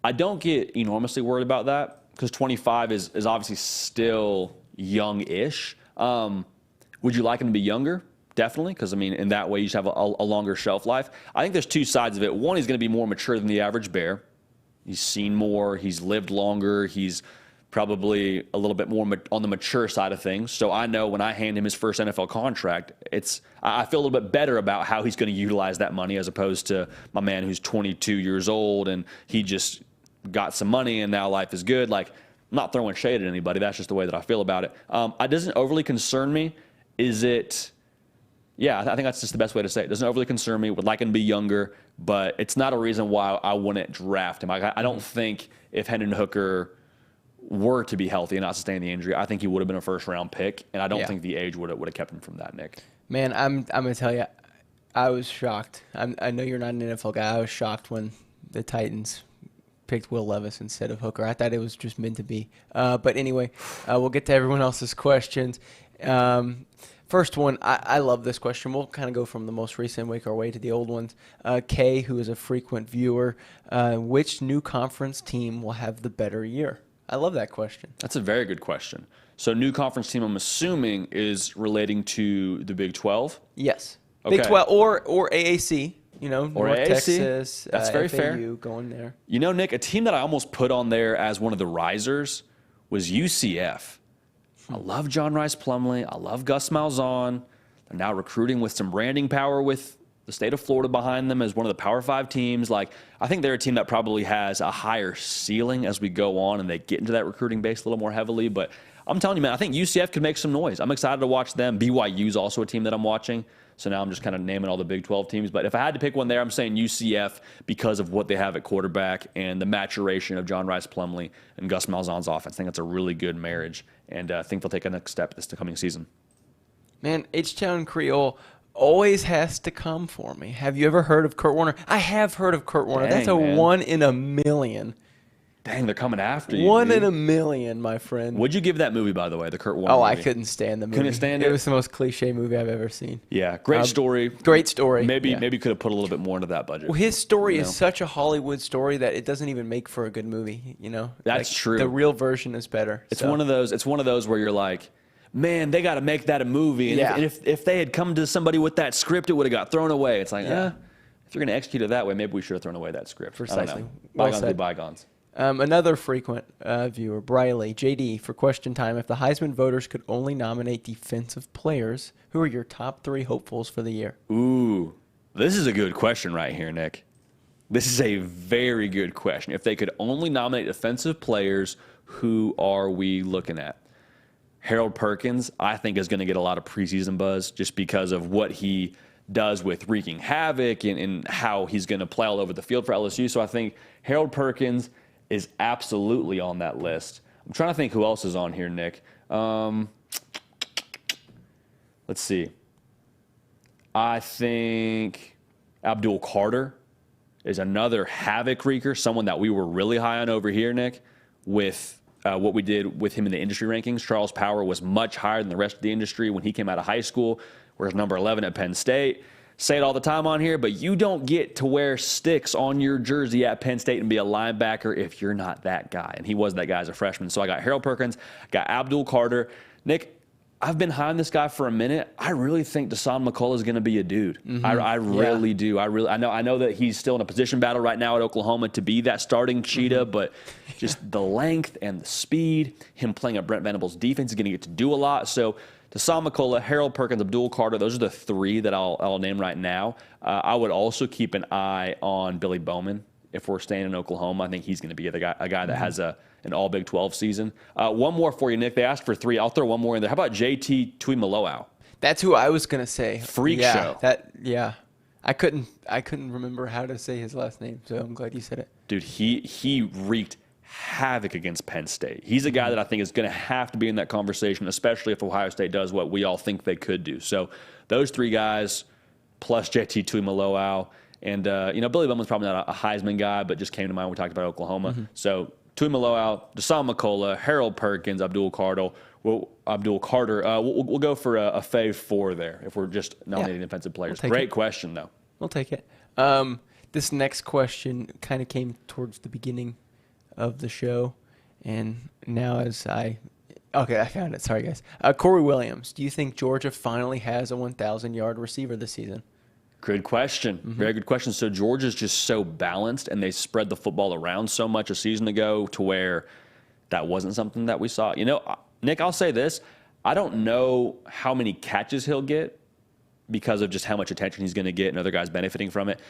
I don't get enormously worried about that because 25 is obviously still young-ish. Would you like him to be younger? Definitely, because, I mean, in that way, you just have a longer shelf life. I think there's two sides of it. One, he's going to be more mature than the average Bear. He's seen more. He's lived longer. He's probably a little bit more on the mature side of things. So I know when I hand him his first NFL contract, I feel a little bit better about how he's going to utilize that money as opposed to my man who's 22 years old and he just got some money and now life is good. Like, I'm not throwing shade at anybody. That's just the way that I feel about it. It doesn't overly concern me. Yeah, I think that's just the best way to say it. It doesn't overly concern me. Would like him to be younger, but it's not a reason why I wouldn't draft him. I don't think if Hendon Hooker were to be healthy and not sustain the injury, I think he would have been a first-round pick, and I don't think the age would have kept him from that, Nick. Man, I'm going to tell you, I was shocked. I know you're not an NFL guy. I was shocked when the Titans picked Will Levis instead of Hooker. I thought it was just meant to be. But anyway, we'll get to everyone else's questions. First one, I love this question. We'll kind of go from the most recent, make our way to the old ones. Kay, who is a frequent viewer, which new conference team will have the better year? I love that question. That's a very good question. So new conference team, I'm assuming, is relating to the Big 12? Yes. Okay. Big 12 or AAC, you know, or North AAC. Texas. That's very FAU fair. Going there. You know, Nick, a team that I almost put on there as one of the risers was UCF. I love John Rice Plumlee. I love Gus Malzahn. They're now recruiting with some branding power with the state of Florida behind them as one of the Power 5 teams. Like, I think they're a team that probably has a higher ceiling as we go on and they get into that recruiting base a little more heavily. But I'm telling you, man, I think UCF could make some noise. I'm excited to watch them. BYU's also a team that I'm watching. So now I'm just kind of naming all the Big 12 teams. But if I had to pick one there, I'm saying UCF because of what they have at quarterback and the maturation of John Rice Plumlee and Gus Malzahn's offense. I think that's a really good marriage, and I think they'll take a next step this coming season. Man, H-Town Creole always has to come for me. Have you ever heard of Kurt Warner? I have heard of Kurt Warner. That's a 1 in a million. Dang, they're coming after you. 1 in a million, my friend. What'd you give that movie, by the way, the Kurt Warner movie? I couldn't stand the movie. Couldn't stand it? It was the most cliche movie I've ever seen. Yeah, great story. Great story. Maybe could have put a little bit more into that budget. Well, his story is such a Hollywood story that it doesn't even make for a good movie, you know? That's true. The real version is better. It's one of those where you're like, man, they got to make that a movie. And if they had come to somebody with that script, it would have got thrown away. It's like, if you're going to execute it that way, maybe we should have thrown away that script. Precisely. Bygones be bygones. Another frequent viewer, Briley, JD, for question time. If the Heisman voters could only nominate defensive players, who are your top 3 hopefuls for the year? Ooh, this is a good question right here, Nick. This is a very good question. If they could only nominate defensive players, who are we looking at? Harold Perkins, I think, is going to get a lot of preseason buzz just because of what he does with wreaking havoc and how he's going to play all over the field for LSU. So I think Harold Perkins is absolutely on that list. I'm trying to think who else is on here, Nick. Let's see. I think Abdul Carter is another havoc wreaker, someone that we were really high on over here, Nick, with what we did with him in the industry rankings. Charles Power was much higher than the rest of the industry when he came out of high school, whereas number 11 at Penn State. Say it all the time on here, but you don't get to wear sticks on your jersey at Penn State and be a linebacker if you're not that guy. And he was that guy as a freshman. So I got Harold Perkins, got Abdul Carter. Nick, I've been high on this guy for a minute. I really think Deshaun McCullough is going to be a dude. Mm-hmm. I really do. I know that he's still in a position battle right now at Oklahoma to be that starting cheetah, but just the length and the speed, him playing at Brent Venables' defense is going to get to do a lot. So Deshaun McCullough, Harold Perkins, Abdul Carter, those are the 3 that I'll name right now. I would also keep an eye on Billy Bowman if we're staying in Oklahoma. I think he's going to be a guy that has an all Big 12 season. One more for you, Nick. They asked for 3. I'll throw one more in there. How about JT Tuimoloau? That's who I was going to say. Freak show. I couldn't remember how to say his last name, so I'm glad you said it. Dude, he wreaked havoc against Penn State. He's a guy that I think is going to have to be in that conversation, especially if Ohio State does what we all think they could do. So those three guys, plus JT Tuimoloau, and Billy Bowman's probably not a Heisman guy, but just came to mind when we talked about Oklahoma. So Tuimoloau, Deshaun McCullough, Harold Perkins, Abdul Carter. We'll go for a fave 4 there if we're just nominating defensive players. Great question, though. We'll take it. This next question kind of came towards the beginning of the show, and now I found it. Sorry, guys. Corey Williams, do you think Georgia finally has a 1,000-yard receiver this season? Good question. Very good question. So Georgia's just so balanced, and they spread the football around so much a season ago to where that wasn't something that we saw. Nick, I'll say this. I don't know how many catches he'll get because of just how much attention he's going to get and other guys benefiting from it.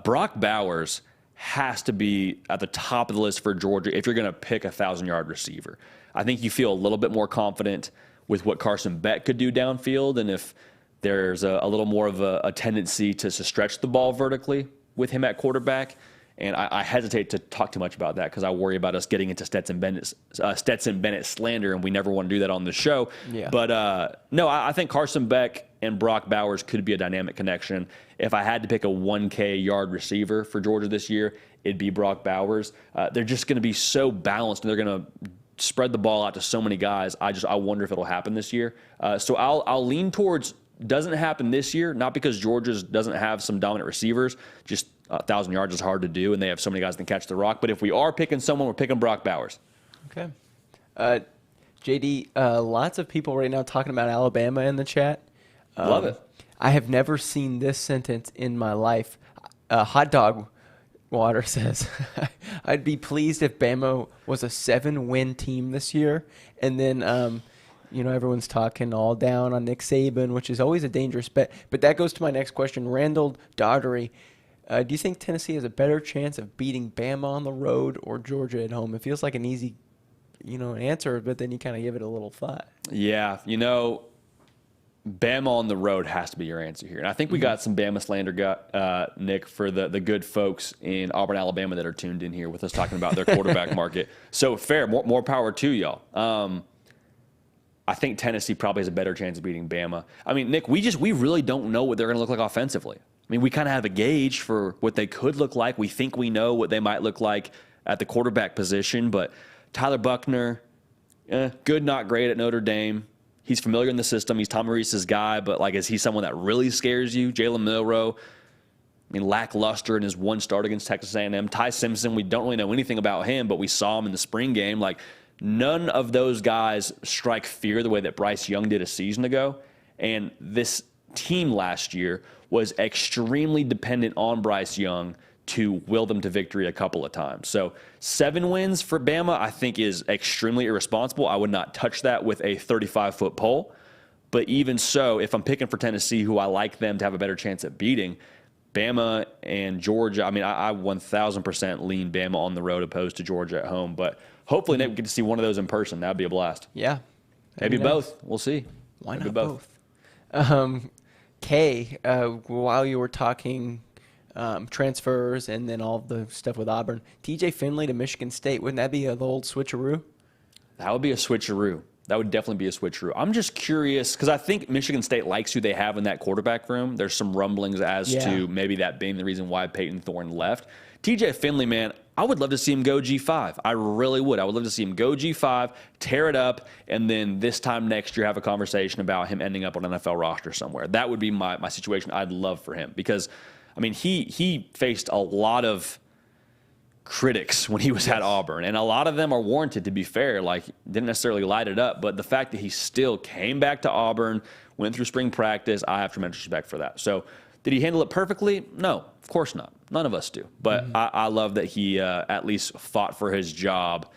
Brock Bowers has to be at the top of the list for Georgia if you're going to pick a 1,000-yard receiver. I think you feel a little bit more confident with what Carson Beck could do downfield, and if there's a little more of a tendency to stretch the ball vertically with him at quarterback. And I hesitate to talk too much about that because I worry about us getting into Stetson Bennett slander, and we never want to do that on the show. Yeah. But no, I think Carson Beck and Brock Bowers could be a dynamic connection. If I had to pick a 1K yard receiver for Georgia this year, it'd be Brock Bowers. They're just going to be so balanced, and they're going to spread the ball out to so many guys. I wonder if it'll happen this year. So I'll lean towards doesn't happen this year, not because Georgia doesn't have some dominant receivers, just 1,000 yards is hard to do, and they have so many guys that can catch the rock. But if we are picking someone, we're picking Brock Bowers. Okay. JD, lots of people right now talking about Alabama in the chat. Love it. I have never seen this sentence in my life. Hot Dog Water says, I'd be pleased if Bama was a 7-win team this year. And then, everyone's talking all down on Nick Saban, which is always a dangerous bet. But that goes to my next question. Randall Daughtery, do you think Tennessee has a better chance of beating Bama on the road or Georgia at home? It feels like an easy, answer, but then you kind of give it a little thought. Yeah, Bama on the road has to be your answer here. And I think we got some Bama slander, Nick, for the good folks in Auburn, Alabama that are tuned in here with us talking about their quarterback market. So fair, more power to y'all. I think Tennessee probably has a better chance of beating Bama. I mean, Nick, we really don't know what they're going to look like offensively. I mean, we kind of have a gauge for what they could look like. We think we know what they might look like at the quarterback position, but Tyler Buckner, good, not great at Notre Dame. He's familiar in the system. He's Tom Reese's guy, but is he someone that really scares you? Jalen Milroe, lackluster in his one start against Texas A&M. Ty Simpson, we don't really know anything about him, but we saw him in the spring game. None of those guys strike fear the way that Bryce Young did a season ago. And this team last year was extremely dependent on Bryce Young to will them to victory a couple of times. So 7 wins for Bama, I think, is extremely irresponsible. I would not touch that with a 35-foot pole. But even so, if I'm picking for Tennessee, who I like them to have a better chance at beating, Bama and Georgia, I 1,000% lean Bama on the road opposed to Georgia at home. But hopefully, Nick, we get to see one of those in person. That would be a blast. Yeah. Maybe both. We'll see. Why Maybe not both? Kay, while you were talking transfers and then all the stuff with Auburn, TJ Finley to Michigan State, wouldn't that be the old switcheroo? That would be a switcheroo. That would definitely be a switcheroo. I'm just curious because I think Michigan State likes who they have in that quarterback room. There's some rumblings as to maybe that being the reason why Payton Thorne left. TJ Finley, man, I would love to see him go G5. I really would. I would love to see him go G5, tear it up, and then this time next year have a conversation about him ending up on an NFL roster somewhere. That would be my situation I'd love for him because, he faced a lot of critics when he was at Auburn, and a lot of them are warranted, to be fair. Didn't necessarily light it up, but the fact that he still came back to Auburn, went through spring practice, I have tremendous respect for that. So did he handle it perfectly? No, of course not. None of us do. But I love that he at least fought for his job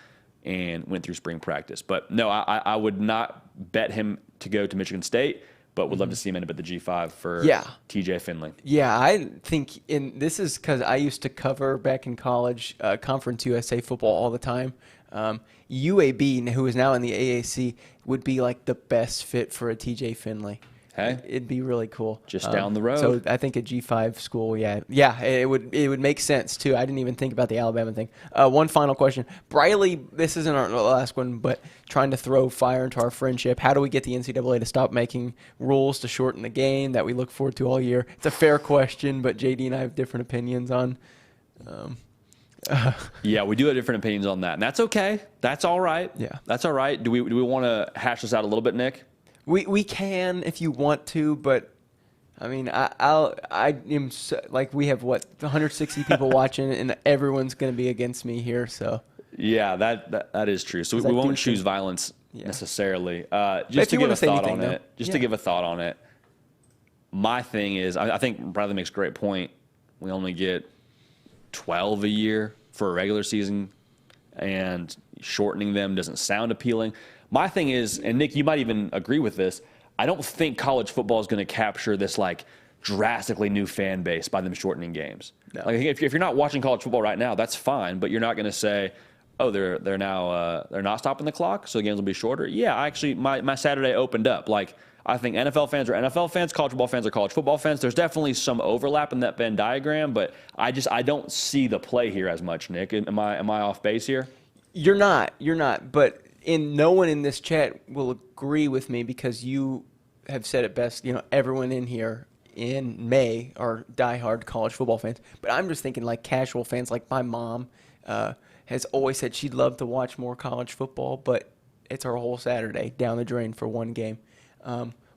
and went through spring practice. But no, I would not bet him to go to Michigan State, but would love to see him end up at the G5 for TJ Finley. Yeah, I think this is because I used to cover back in college Conference USA football all the time. UAB, who is now in the AAC, would be the best fit for a TJ Finley. Hey, it'd be really cool. Just down the road. So I think a G5 school, yeah, it would make sense too. I didn't even think about the Alabama thing. One final question, Briley. This isn't our last one, but trying to throw fire into our friendship. How do we get the NCAA to stop making rules to shorten the game that we look forward to all year? It's a fair question, but JD and I have different opinions on. Yeah, we do have different opinions on that, and that's okay. That's all right. Yeah, that's all right. Do we want to hash this out a little bit, Nick? We can if you want to, but I mean, I am so, like, we have 160 people watching, and everyone's going to be against me here. So yeah, that is true. So we won't choose violence necessarily. Just to give a thought on it. Just to give a thought on it. My thing is, I think Bradley makes a great point. We only get 12 a year for a regular season, and shortening them doesn't sound appealing. My thing is, and Nick, you might even agree with this, I don't think college football is going to capture this like drastically new fan base by them shortening games. No. Like if you're not watching college football right now, that's fine, but you're not going to say, oh, they're now they're not stopping the clock, so the games will be shorter. Yeah, actually, my Saturday opened up. Like, I think NFL fans are NFL fans, college football fans are college football fans. There's definitely some overlap in that Venn diagram, but I don't see the play here as much, Nick. Am I off base here? You're not, but no one in this chat will agree with me, because you have said it best. You know, everyone in here in May are diehard college football fans. But I'm just thinking, like, casual fans. Like, my mom has always said she'd love to watch more college football, but it's our whole Saturday down the drain for one game,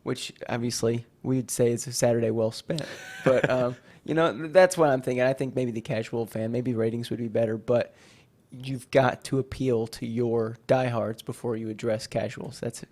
which obviously we'd say is a Saturday well spent. But, you know, that's what I'm thinking. I think maybe the casual fan, maybe ratings would be better, but you've got to appeal to your diehards before you address casuals. That's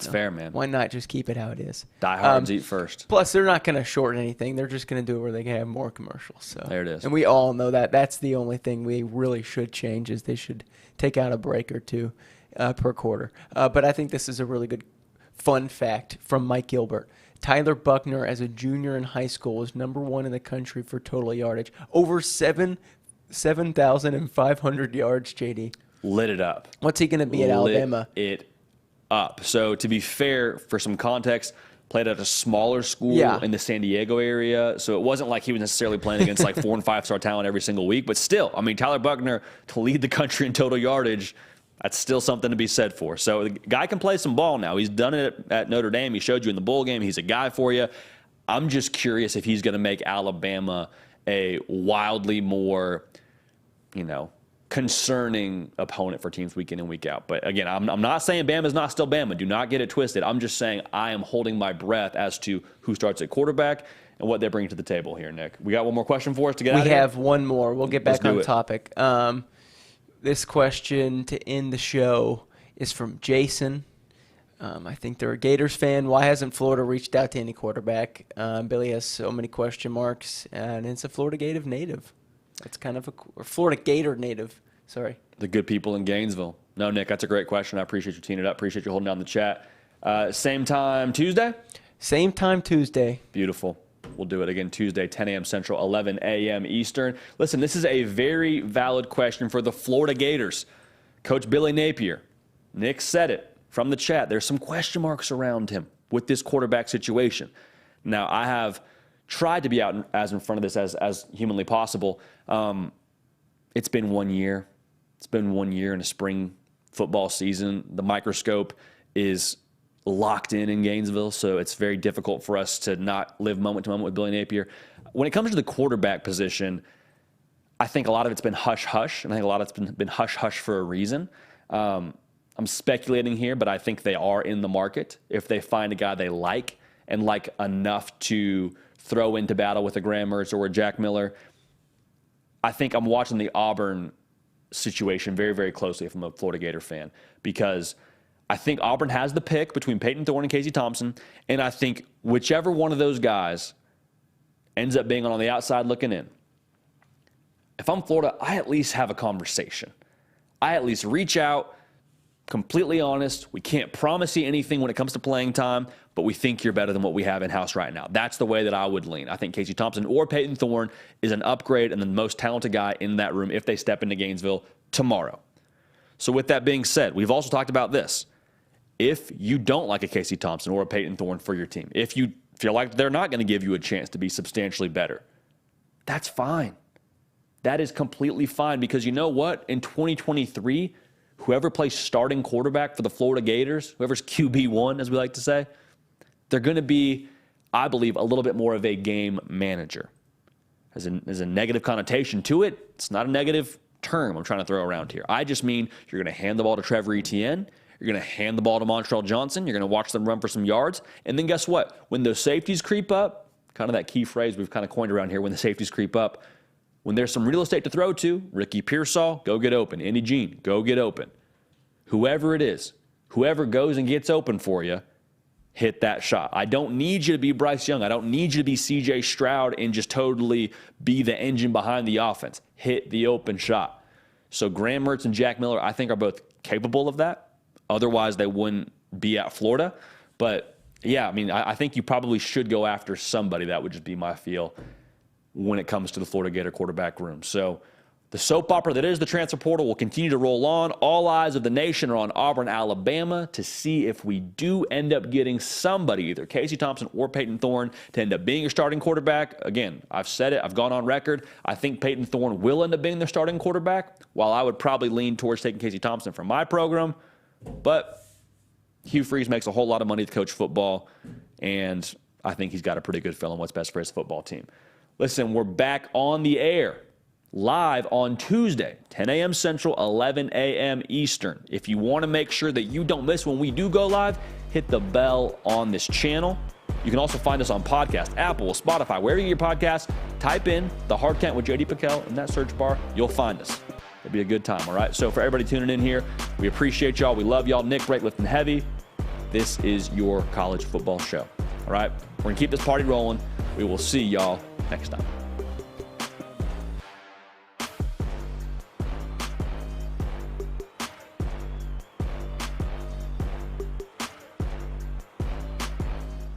fair, man. Why not just keep it how it is? Diehards eat first. Plus, they're not going to shorten anything. They're just going to do it where they can have more commercials. So there it is. And we all know that. That's the only thing we really should change, is they should take out a break or two per quarter. But I think this is a really good fun fact from Mike Gilbert. Tyler Buckner, as a junior in high school, was #1 in the country for total yardage. Over 7,500 yards, JD. Lit it up. What's he going to be at Alabama? Lit it up. So to be fair, for some context, played at a smaller school in the San Diego area. So it wasn't like he was necessarily playing against like 4- and 5-star talent every single week. But still, I mean, Tyler Buckner to lead the country in total yardage, that's still something to be said for. So the guy can play some ball now. He's done it at Notre Dame. He showed you in the bowl game. He's a guy for you. I'm just curious if he's going to make Alabama a wildly more, concerning opponent for teams week in and week out. But again, I'm not saying Bama's not still Bama. Do not get it twisted. I'm just saying I am holding my breath as to who starts at quarterback and what they bring to the table here, Nick. We got one more question for us to get out of here? We have one more. We'll get back on topic. This question to end the show is from Jason. I think they're a Gators fan. Why hasn't Florida reached out to any quarterback? Billy has so many question marks, and it's a Florida Gator native. That's kind of a Florida Gator native. Sorry. The good people in Gainesville. No, Nick, that's a great question. I appreciate you teeing it up. Appreciate you holding down the chat. Same time Tuesday? Same time Tuesday. Beautiful. We'll do it again Tuesday, 10 a.m. Central, 11 a.m. Eastern. Listen, this is a very valid question for the Florida Gators. Coach Billy Napier. Nick said it from the chat. There's some question marks around him with this quarterback situation. Now, I have tried to be out as in front of this as humanly possible. It's been 1 year. It's been 1 year in a spring football season. The microscope is locked in Gainesville, so it's very difficult for us to not live moment to moment with Billy Napier. When it comes to the quarterback position, I think a lot of it's been hush-hush, and I think a lot of it's been hush-hush for a reason. I'm speculating here, but I think they are in the market. If they find a guy they like and like enough to throw into battle with a Graham Mertz or a Jack Miller, I think I'm watching the Auburn situation very, very closely if I'm a Florida Gator fan, because I think Auburn has the pick between Payton Thorne and Casey Thompson, and I think whichever one of those guys ends up being on the outside looking in, if I'm Florida, I at least have a conversation. I at least reach out, completely honest. We can't promise you anything when it comes to playing time, but we think you're better than what we have in-house right now. That's the way that I would lean. I think Casey Thompson or Payton Thorne is an upgrade and the most talented guy in that room if they step into Gainesville tomorrow. So with that being said, we've also talked about this. if you don't like a Casey Thompson or a Payton Thorne for your team, if you feel like they're not going to give you a chance to be substantially better, that's fine. That is completely fine, because you know what? In 2023, whoever plays starting quarterback for the Florida Gators, whoever's QB1, as we like to say, they're going to be, I believe, a little bit more of a game manager. There's a negative connotation to it. It's not a negative term I'm trying to throw around here. I just mean you're going to hand the ball to Trevor Etienne. You're going to hand the ball to Montrell Johnson. You're going to watch them run for some yards. And then guess what? When those safeties creep up, kind of that key phrase we've kind of coined around here, when the safeties creep up, when there's some real estate to throw to, Ricky Pearsall, go get open. Indy Jean, go get open. Whoever it is, whoever goes and gets open for you, hit that shot. I don't need you to be Bryce Young. I don't need you to be C.J. Stroud and just totally be the engine behind the offense. Hit the open shot. So Graham Mertz and Jack Miller, I think, are both capable of that. Otherwise, they wouldn't be at Florida. But, yeah, I mean, I think you probably should go after somebody. That would just be my feel when it comes to the Florida Gator quarterback room. So the soap opera that is the transfer portal will continue to roll on. All eyes of the nation are on Auburn, Alabama, to see if we do end up getting somebody, either Casey Thompson or Payton Thorne, to end up being your starting quarterback. Again, I've said it. I've gone on record. I think Payton Thorne will end up being their starting quarterback, while I would probably lean towards taking Casey Thompson from my program. But Hugh Freeze makes a whole lot of money to coach football, and I think he's got a pretty good feel on what's best for his football team. Listen, we're back on the air live on Tuesday, 10 a.m. Central, 11 a.m. Eastern. If you want to make sure that you don't miss when we do go live, hit the bell on this channel. You can also find us on podcast, Apple, Spotify, wherever you get your podcasts. Type in The Hard Count with J.D. Pickell in that search bar. You'll find us. It'll be a good time, all right? So for everybody tuning in here, we appreciate y'all. We love y'all. Nick Brake lifting heavy. This is your college football show, all right? We're going to keep this party rolling. We will see y'all next time.